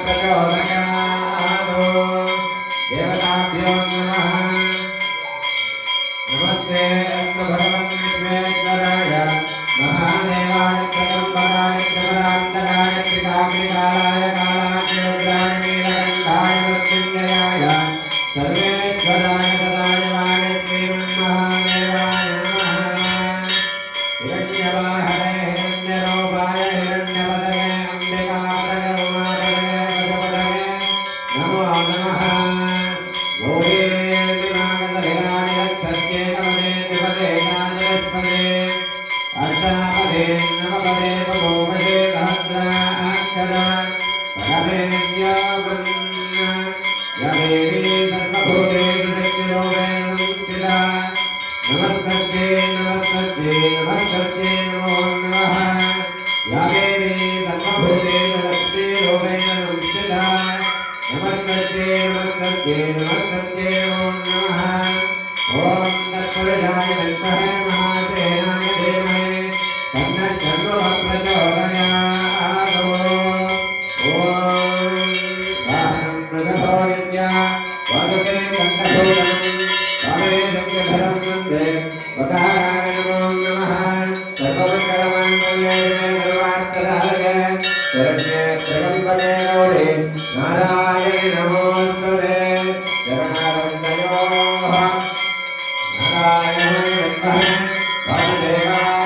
प्रचोदयात् देवताभ्यो नमः नमस्ते अस्तु भगवन् विश्वेश्वराय महादेवाय त्र्यम्बकाय त्रिपुरान्तकाय त्रिकाग्निकालाय कालाग्निरुद्राय नीलकण्ठाय मृत्युञ्जयाय सर्वेश्वराय सदाय वाणिज्येमहादेवाय नमः हिरण्यवाहने हिरण्यरूपाय हिरण्यपदये अम्बिकापदये उमापदये वसुपदये नमो नमः योगेन्द्रनागधराणिरक्षस्येकपदे द्विपदे काञ्चरस्पदे अष्टापदे नवपदे बभूवशे सहस्राक्षरा परमेन्द्योगन् यदेवी सर्वभूतेषु शक्तिरूपेण संस्थिता नमस्ते नमस्ते नमस्ते नमो नमः या देवी सर्वभूतेषु शक्तिरूपेण संस्थिता नमस्ते नमस्ते नमस्ते नमो नमः ॐ तत्पुरुषाय विद्महे महासेनाय धीमहि तन्नः प्रचोदयात् ॐ वाहनं मृगभोज्या वदते कण्ठभूषणं स्वामे शक्तिधरं वन्दे वकाराय नमो नमः सर्वमङ्गलमाङ्गल्ये सर्वार्थसाधके शरण्ये त्र्यम्बके गौरी नारायणे नमोऽस्तुते चरणारविन्दयोः नारायणे विद्महे वासुदेवाय